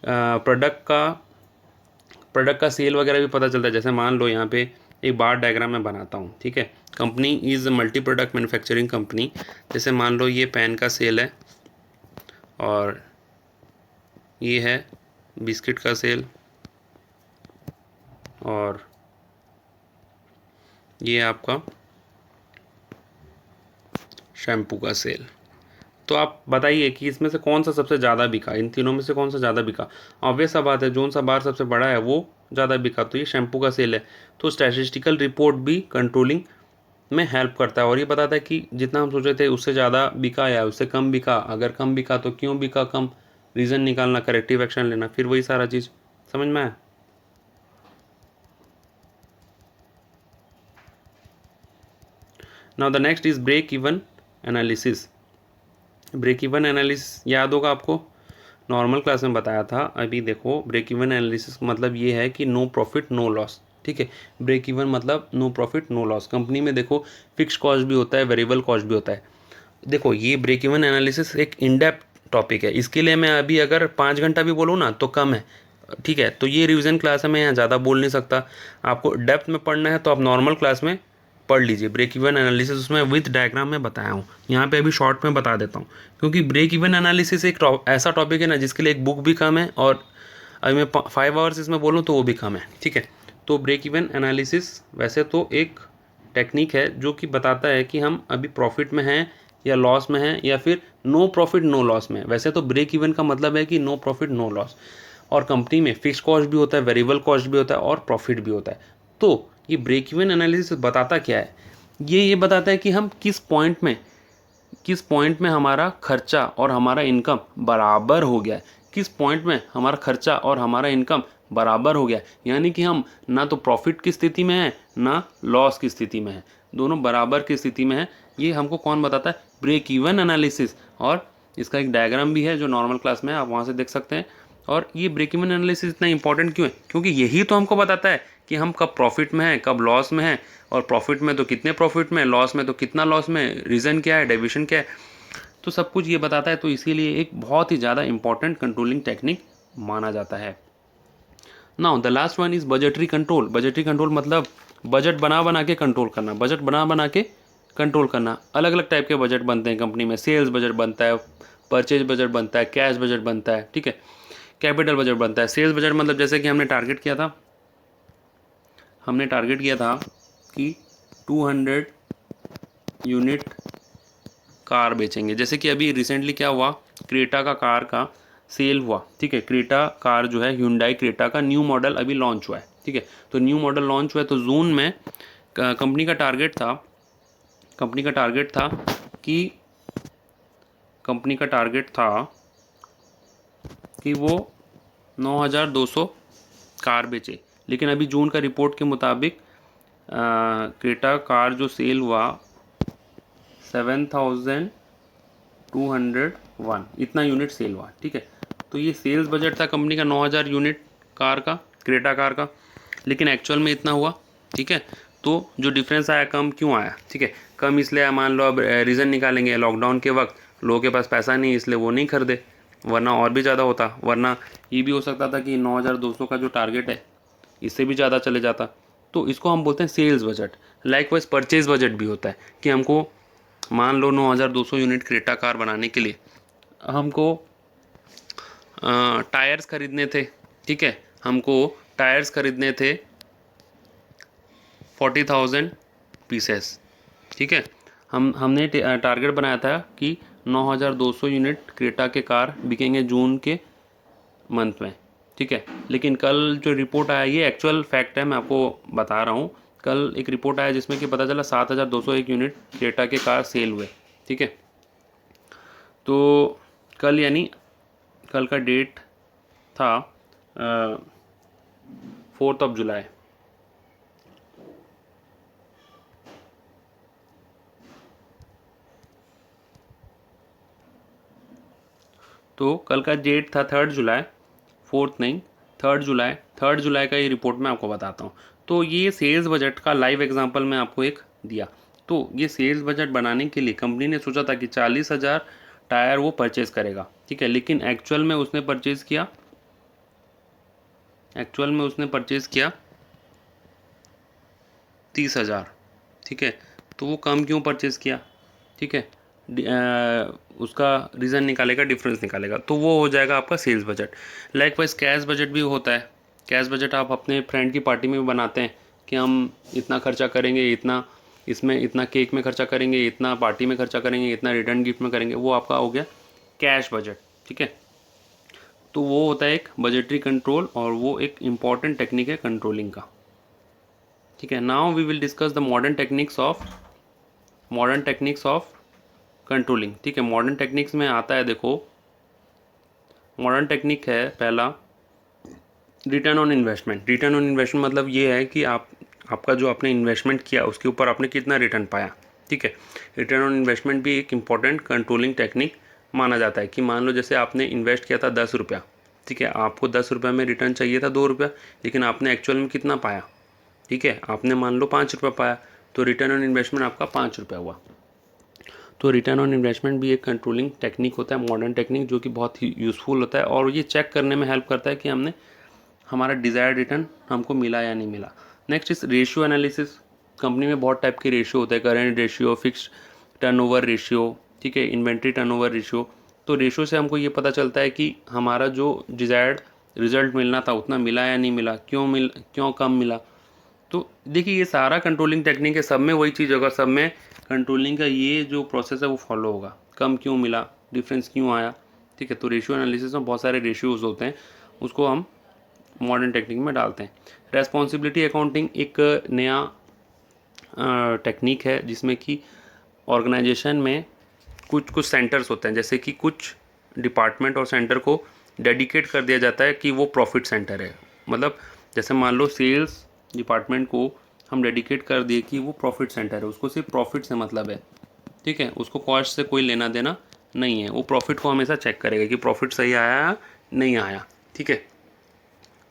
प्रोडक्ट का सेल वगैरह भी पता चलता है। जैसे मान लो यहाँ पे एक बार डायग्राम मैं बनाता हूँ। ठीक है, company is multi product manufacturing company. जैसे मान लो ये पेन का सेल है, और ये है बिस्किट का सेल, और ये आपका शैम्पू का सेल। तो आप बताइए कि इसमें से कौन सा सबसे ज़्यादा बिका, इन तीनों में से कौन सा ज़्यादा बिका। ऑब्वियस सा बात है, जोन सा बार सबसे बड़ा है वो ज़्यादा बिका, तो ये शैम्पू का सेल है। तो स्टैटिस्टिकल रिपोर्ट भी कंट्रोलिंग में हेल्प करता है, और ये बताता है कि जितना हम सोच रहे थे उससे ज़्यादा बिका या उससे कम बिका, अगर कम बिका तो क्यों बिका कम, रीज़न निकालना, करेक्टिव एक्शन लेना, फिर वही सारा चीज़ समझ में आया। Now the next is break even analysis. Break even analysis याद होगा आपको, नॉर्मल क्लास में बताया था। अभी देखो, ब्रेक इवन एनालिसिस मतलब ये है कि नो प्रॉफिट नो लॉस। ठीक है, ब्रेक इवन मतलब no profit no loss. Company में देखो फिक्स कॉस्ट भी होता है, वेरिएबल कॉस्ट भी होता है। देखो, ये ब्रेक इवन एनालिसिस एक इन डेप्थ टॉपिक है, इसके लिए मैं अभी अगर 5 घंटा भी बोलूँ ना तो कम है। ठीक है, तो ये रिवीजन क्लास है, मैं यहाँ ज़्यादा बोल नहीं सकता। आपको डेप्थ में पढ़ना है तो आप नॉर्मल क्लास में पढ़ लीजिए। ब्रेक इवन एनालिसिस उसमें विथ डायग्राम में बताया हूँ, यहाँ पे अभी शॉर्ट में बता देता हूँ, क्योंकि ब्रेक इवन एनालिसिस एक ऐसा टॉपिक है ना जिसके लिए एक बुक भी कम है, और अभी मैं 5 आवर्स इसमें बोलूँ तो वो भी कम है। ठीक है, तो ब्रेक इवन एनालिसिस वैसे तो एक टेक्निक है जो कि बताता है कि हम अभी प्रॉफिट में हैं या लॉस में हैं, या फिर नो प्रॉफिट नो लॉस में। वैसे तो ब्रेक इवन का मतलब है कि नो प्रॉफिट नो लॉस, और कंपनी में फिक्स कॉस्ट भी होता है, वेरिएबल कॉस्ट भी होता है, और प्रॉफिट भी होता है। तो ये ब्रेक इवन एनालिसिस बताता क्या है, ये बताता है कि हम किस पॉइंट में किस पॉइंट में हमारा खर्चा और हमारा इनकम बराबर हो गया है, किस पॉइंट में हमारा खर्चा और हमारा इनकम बराबर हो गया है, यानी कि हम ना तो प्रॉफिट की स्थिति में हैं ना लॉस की स्थिति में हैं, दोनों बराबर की स्थिति में हैं। ये हमको कौन बताता है? Break even analysis. और इसका एक डायग्राम भी है जो नॉर्मल क्लास में है, आप वहाँ से देख सकते हैं। और ये ब्रेक इवन एनालिसिस इतना इंपॉर्टेंट क्यों है? क्योंकि यही तो हमको बताता है कि हम कब प्रॉफिट में हैं, कब लॉस में हैं, और प्रॉफिट में तो कितने प्रॉफिट में, लॉस में तो कितना लॉस में, रीज़न क्या है, डेविएशन क्या है, तो सब कुछ ये बताता है। तो इसीलिए एक बहुत ही ज़्यादा इंपॉर्टेंट कंट्रोलिंग टेक्निक माना जाता है। Now the last one is budgetary control. Budgetary control मतलब बजट बना बना के कंट्रोल करना, बजट बना बना के कंट्रोल करना। अलग अलग टाइप के बजट बनते हैं कंपनी में। सेल्स बजट बनता है, परचेज बजट बनता है, कैश बजट बनता है, ठीक है, कैपिटल बजट बनता है। सेल्स बजट मतलब जैसे कि हमने टारगेट किया था कि 200 यूनिट कार बेचेंगे। जैसे कि अभी रिसेंटली क्या हुआ, क्रेटा का कार का सेल हुआ, ठीक है। क्रेटा कार जो है, Hyundai क्रेटा का न्यू मॉडल अभी लॉन्च हुआ है, ठीक है। तो न्यू मॉडल लॉन्च हुआ है, तो जून में कंपनी का टारगेट था कि वो 9,200 कार बेचे। लेकिन अभी जून का रिपोर्ट के मुताबिक क्रेटा कार जो सेल हुआ 7,201 इतना यूनिट सेल हुआ, ठीक है। तो ये सेल्स बजट था कंपनी का 9,000 यूनिट कार का, क्रेटा कार का, लेकिन एक्चुअल में इतना हुआ, ठीक है। तो जो डिफरेंस आया, कम क्यों आया, ठीक है। कम इसलिए, मान लो अब रीज़न निकालेंगे, लॉकडाउन के वक्त लोगों के पास पैसा नहीं, इसलिए वो नहीं खरीदे, वरना और भी ज़्यादा होता। वरना ये भी हो सकता था कि 9,200 का जो टारगेट है इससे भी ज़्यादा चले जाता। तो इसको हम बोलते हैं sales budget. Likewise purchase budget भी होता है कि हमको मान लो 9,200 यूनिट क्रेटा कार बनाने के लिए हमको टायर्स खरीदने थे, ठीक है। हमको टायर्स खरीदने थे 40,000 पीसेस, ठीक है। हमने टारगेट बनाया था कि 9,200 यूनिट क्रेटा के कार बिकेंगे जून के मंथ में, ठीक है। लेकिन कल जो रिपोर्ट आया, ये एक्चुअल फैक्ट है, मैं आपको बता रहा हूँ। कल एक रिपोर्ट आया जिसमें कि पता चला 7,201 यूनिट क्रेटा के कार सेल हुए, ठीक है। तो कल, यानी कल का डेट था 4 जुलाई। तो कल का डेट था 3 जुलाई, 4 नहीं, 3 जुलाई। 3 जुलाई का ये रिपोर्ट मैं आपको बताता हूँ। तो ये सेल्स बजट का लाइव एग्जांपल मैं आपको एक दिया। तो ये सेल्स बजट बनाने के लिए कंपनी ने सोचा था कि 40,000 टायर वो परचेज़ करेगा, ठीक है। लेकिन एक्चुअल में उसने परचेज़ किया 30,000, ठीक है। तो वो कम क्यों परचेज़ किया, ठीक है। उसका रीज़न निकालेगा, डिफरेंस निकालेगा, तो वो हो जाएगा आपका sales budget. Likewise cash budget भी होता है। कैश बजट आप अपने फ्रेंड की पार्टी में भी बनाते हैं कि हम इतना खर्चा करेंगे, इतना इसमें, इतना केक में खर्चा करेंगे, इतना पार्टी में खर्चा करेंगे, इतना रिटर्न गिफ्ट में करेंगे, वो आपका हो गया कैश बजट, ठीक है। तो वो होता है एक बजटरी कंट्रोल, और वो एक इम्पॉर्टेंट टेक्निक है कंट्रोलिंग का, ठीक है। Now we will discuss the modern techniques of controlling, ठीक है। मॉडर्न टेक्निक्स में आता है, देखो, मॉडर्न टेक्निक है पहला return on investment. Return on investment मतलब ये है कि आपका जो आपने इन्वेस्टमेंट किया उसके ऊपर आपने कितना रिटर्न पाया, ठीक है। रिटर्न ऑन इन्वेस्टमेंट भी एक इम्पॉर्टेंट कंट्रोलिंग टेक्निक माना जाता है कि मान लो जैसे आपने इन्वेस्ट किया था 10 रुपया, ठीक है। आपको 10 रुपये में रिटर्न चाहिए था 2 रुपया, लेकिन आपने एक्चुअल में कितना पाया, ठीक है। आपने मान लो 5 रुपये पाया, तो रिटर्न ऑन इन्वेस्टमेंट आपका 5 रुपया हुआ। तो रिटर्न ऑन इन्वेस्टमेंट भी एक कंट्रोलिंग टेक्निक होता है, मॉडर्न टेक्निक, जो कि बहुत ही यूज़फुल होता है, और ये चेक करने में हेल्प करता है कि हमने हमारा डिज़ायर्ड रिटर्न हमको मिला या नहीं मिला। नेक्स्ट इस रेशियो एनालिसिस। कंपनी में बहुत टाइप के रेशियो होते हैं, current ratio, fixed turnover ratio, ठीक है, इन्वेंट्री टर्नओवर रेशियो। तो रेशियो से हमको ये पता चलता है कि हमारा जो डिज़ायर्ड रिजल्ट मिलना था उतना मिला या नहीं मिला, क्यों कम मिला। तो देखिए, ये सारा कंट्रोलिंग टेक्निक है, सब में वही चीज़ होगा, सब में कंट्रोलिंग का ये जो प्रोसेस है वो फॉलो होगा। कम क्यों मिला, डिफरेंस क्यों आया, ठीक है। तो रेशियो एनालिसिस में बहुत सारे रेशियोज़ होते हैं, उसको हम मॉडर्न टेक्निक में डालते हैं। रेस्पॉन्सिबिलिटी अकाउंटिंग एक नया टेक्निक है जिसमें कि ऑर्गेनाइजेशन में कुछ कुछ सेंटर्स होते हैं, जैसे कि कुछ डिपार्टमेंट और सेंटर को डेडिकेट कर दिया जाता है कि वो प्रॉफिट सेंटर है। मतलब जैसे मान लो सेल्स डिपार्टमेंट को हम डेडिकेट कर दिए कि वो प्रॉफिट सेंटर है, उसको सिर्फ प्रॉफिट से मतलब है, ठीक है, उसको कॉस्ट से कोई लेना देना नहीं है, वो प्रॉफिट को हमेशा चेक करेगा कि प्रॉफिट सही आया नहीं आया, ठीक है,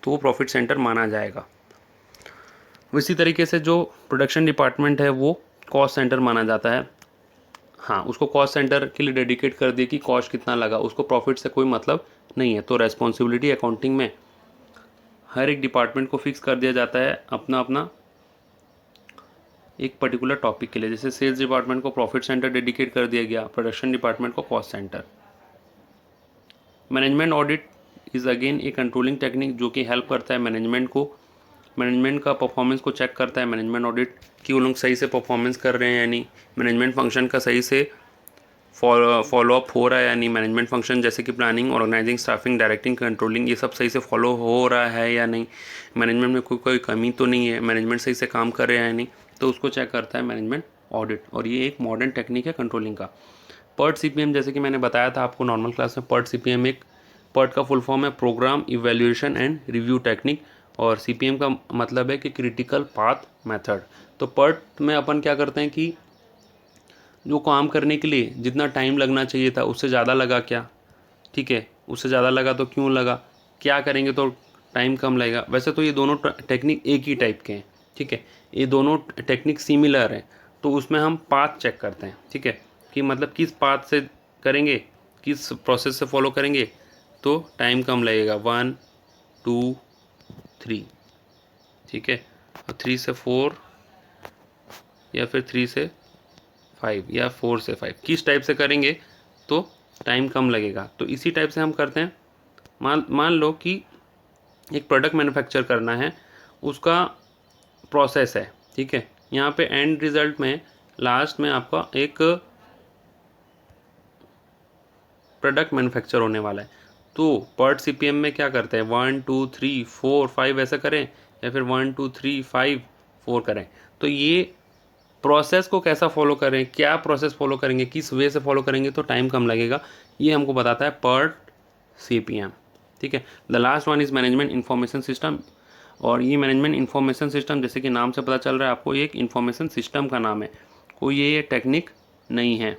तो वो प्रॉफिट सेंटर माना जाएगा। इसी तरीके से जो प्रोडक्शन डिपार्टमेंट है वो कॉस्ट सेंटर माना जाता है। हाँ, उसको कॉस्ट सेंटर के लिए डेडिकेट कर दिए कि कॉस्ट कितना लगा, उसको प्रॉफिट से कोई मतलब नहीं है। तो रेस्पॉन्सिबिलिटी अकाउंटिंग में हर एक डिपार्टमेंट को फिक्स कर दिया जाता है अपना अपना एक पर्टिकुलर टॉपिक के लिए। जैसे सेल्स डिपार्टमेंट को प्रॉफिट सेंटर डेडिकेट कर दिया गया, प्रोडक्शन डिपार्टमेंट को cost centre. Management audit is again A controlling technique जो कि हेल्प करता है मैनेजमेंट को, मैनेजमेंट का परफॉर्मेंस को चेक करता है। मैनेजमेंट ऑडिट कि वो लोग सही से परफॉर्मेंस कर रहे हैं या नहीं, मैनेजमेंट फंक्शन का सही से फॉलो अप हो रहा है या नहीं, मैनेजमेंट फंक्शन जैसे कि planning, organising, staffing, directing, controlling, ये सब सही से फॉलो हो रहा है या नहीं, मैनेजमेंट में कोई कमी तो नहीं है, मैनेजमेंट सही से काम कर रहे हैं या नहीं, तो उसको चेक करता है मैनेजमेंट ऑडिट। और ये एक मॉडर्न टेक्निक है कंट्रोलिंग का। पर्ट CPM, जैसे कि मैंने बताया था आपको नॉर्मल क्लास में, पर्ट CPM एक पर्ट का फुल फॉर्म है programme evaluation and review technique, और CPM का मतलब है कि क्रिटिकल पाथ मेथड। तो पर्ट में अपन क्या करते हैं कि जो काम करने के लिए जितना टाइम लगना चाहिए था उससे ज़्यादा लगा क्या, ठीक है, उससे ज़्यादा लगा तो क्यों लगा, क्या करेंगे तो टाइम कम लगेगा। वैसे तो ये दोनों टेक्निक एक ही टाइप के हैं, ठीक है, ये दोनों टेक्निक सिमिलर हैं। तो उसमें हम पाथ चेक करते हैं, ठीक है, कि मतलब किस पाथ से करेंगे, किस प्रोसेस से फॉलो करेंगे तो टाइम कम लगेगा, 1 2 3, ठीक है, और 3 से 4 या फिर 3 से 5 या 4 से 5, किस टाइप से करेंगे तो टाइम कम लगेगा। तो इसी टाइप से हम करते हैं। मान लो कि एक प्रोडक्ट मैन्युफैक्चर करना है, उसका प्रोसेस है, ठीक है, यहाँ पे एंड रिजल्ट में लास्ट में आपका एक प्रोडक्ट मैन्युफैक्चर होने वाला है। तो पर्ट CPM में क्या करते हैं, 1 2 3 4 5 ऐसा करें, या फिर 1 2 3 5 4 करें। तो ये प्रोसेस को कैसा फॉलो करें, क्या प्रोसेस फॉलो करेंगे, किस वे से फॉलो करेंगे तो टाइम कम लगेगा, ये हमको बताता है पर्ट CPM, ठीक है। The last one is management information system, और ये मैनेजमेंट इंफॉर्मेशन सिस्टम जैसे कि नाम से पता चल रहा है आपको, ये एक इंफॉर्मेशन सिस्टम का नाम है, कोई ये टेक्निक नहीं है,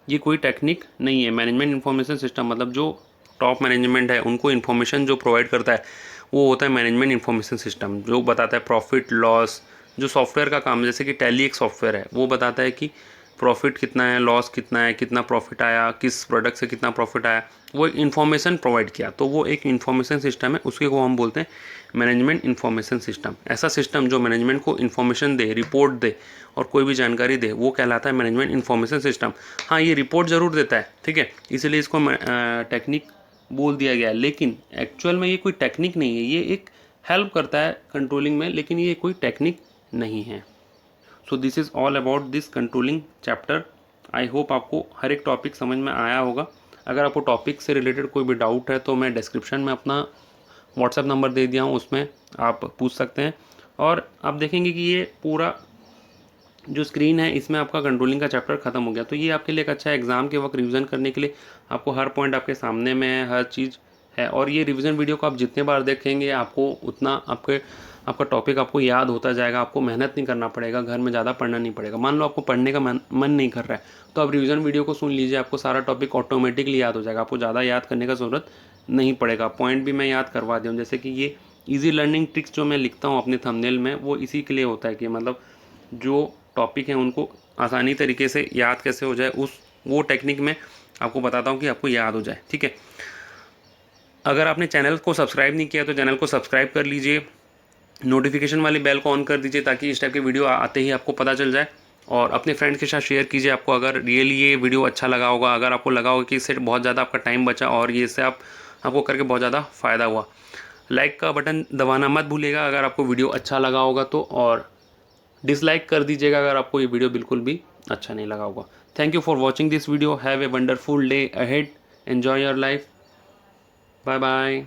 ये कोई टेक्निक नहीं है। मैनेजमेंट इंफॉर्मेशन सिस्टम मतलब जो टॉप मैनेजमेंट है उनको इन्फॉर्मेशन जो प्रोवाइड करता है वो होता है मैनेजमेंट इंफॉर्मेशन सिस्टम, जो बताता है प्रॉफिट लॉस। जो सॉफ्टवेयर का काम है, जैसे कि टैली एक सॉफ्टवेयर है, वो बताता है कि प्रॉफिट कितना है, लॉस कितना है, कितना प्रॉफिट आया, किस प्रोडक्ट से कितना प्रॉफिट आया, वो इन्फॉर्मेशन प्रोवाइड किया, तो वो एक इन्फॉर्मेशन सिस्टम है, उसके को हम बोलते हैं मैनेजमेंट इंफॉर्मेशन सिस्टम। ऐसा सिस्टम जो मैनेजमेंट को इन्फॉर्मेशन दे, रिपोर्ट दे और कोई भी जानकारी दे, वो कहलाता है मैनेजमेंट इंफॉर्मेशन सिस्टम। हाँ, ये रिपोर्ट ज़रूर देता है, ठीक है, इसलिए इसको टेक्निक बोल दिया गया है, लेकिन एक्चुअल में ये कोई टेक्निक नहीं है, ये एक हेल्प करता है कंट्रोलिंग में, लेकिन ये कोई टेक्निक नहीं है। So this is all about this controlling chapter. I hope आपको हर एक टॉपिक समझ में आया होगा। अगर आपको टॉपिक से रिलेटेड कोई भी डाउट है तो मैं डिस्क्रिप्शन में अपना व्हाट्सएप नंबर दे दिया हूँ, उसमें आप पूछ सकते हैं। और आप देखेंगे कि ये पूरा जो स्क्रीन है इसमें आपका कंट्रोलिंग का चैप्टर खत्म हो गया। तो ये आपके लिए एक अच्छा एग्जाम के वक्त रिवीजन करने के लिए, आपको हर पॉइंट आपके सामने में है, हर चीज़ है। और ये रिवीजन वीडियो को आप जितने बार देखेंगे आपको उतना आपका टॉपिक आपको याद होता जाएगा, आपको मेहनत नहीं करना पड़ेगा, घर में ज़्यादा पढ़ना नहीं पड़ेगा। मान लो आपको पढ़ने का मन नहीं कर रहा है तो आप रिवीजन वीडियो को सुन लीजिए, आपको सारा टॉपिक ऑटोमेटिकली याद हो जाएगा, आपको ज़्यादा याद करने का ज़रूरत नहीं पड़ेगा। पॉइंट भी मैं याद करवा दूँ, जैसे कि ये ईजी लर्निंग ट्रिक्स जो मैं लिखता हूँ अपने थंबनेल में, वो इसी के लिए होता है कि मतलब जो टॉपिक है उनको आसानी तरीके से याद कैसे हो जाए, वो टेक्निक में आपको बताता हूँ कि आपको याद हो जाए, ठीक है। अगर आपने चैनल को सब्सक्राइब नहीं किया तो चैनल को सब्सक्राइब कर लीजिए, नोटिफिकेशन वाली बेल को ऑन कर दीजिए ताकि इस टाइप के वीडियो आते ही आपको पता चल जाए। और अपने फ्रेंड्स के साथ शेयर कीजिए आपको अगर रियली ये वीडियो अच्छा लगा होगा, अगर आपको लगा होगा कि इससे बहुत ज़्यादा आपका टाइम बचा और ये इससे आपको करके बहुत ज़्यादा फ़ायदा हुआ। लाइक का बटन दबाना मत भूलिएगा अगर आपको वीडियो अच्छा लगा होगा तो, और डिसलाइक कर दीजिएगा अगर आपको ये वीडियो बिल्कुल भी अच्छा नहीं लगा होगा। Thank you for watching this video. Have a wonderful day ahead. Enjoy your life. Bye bye.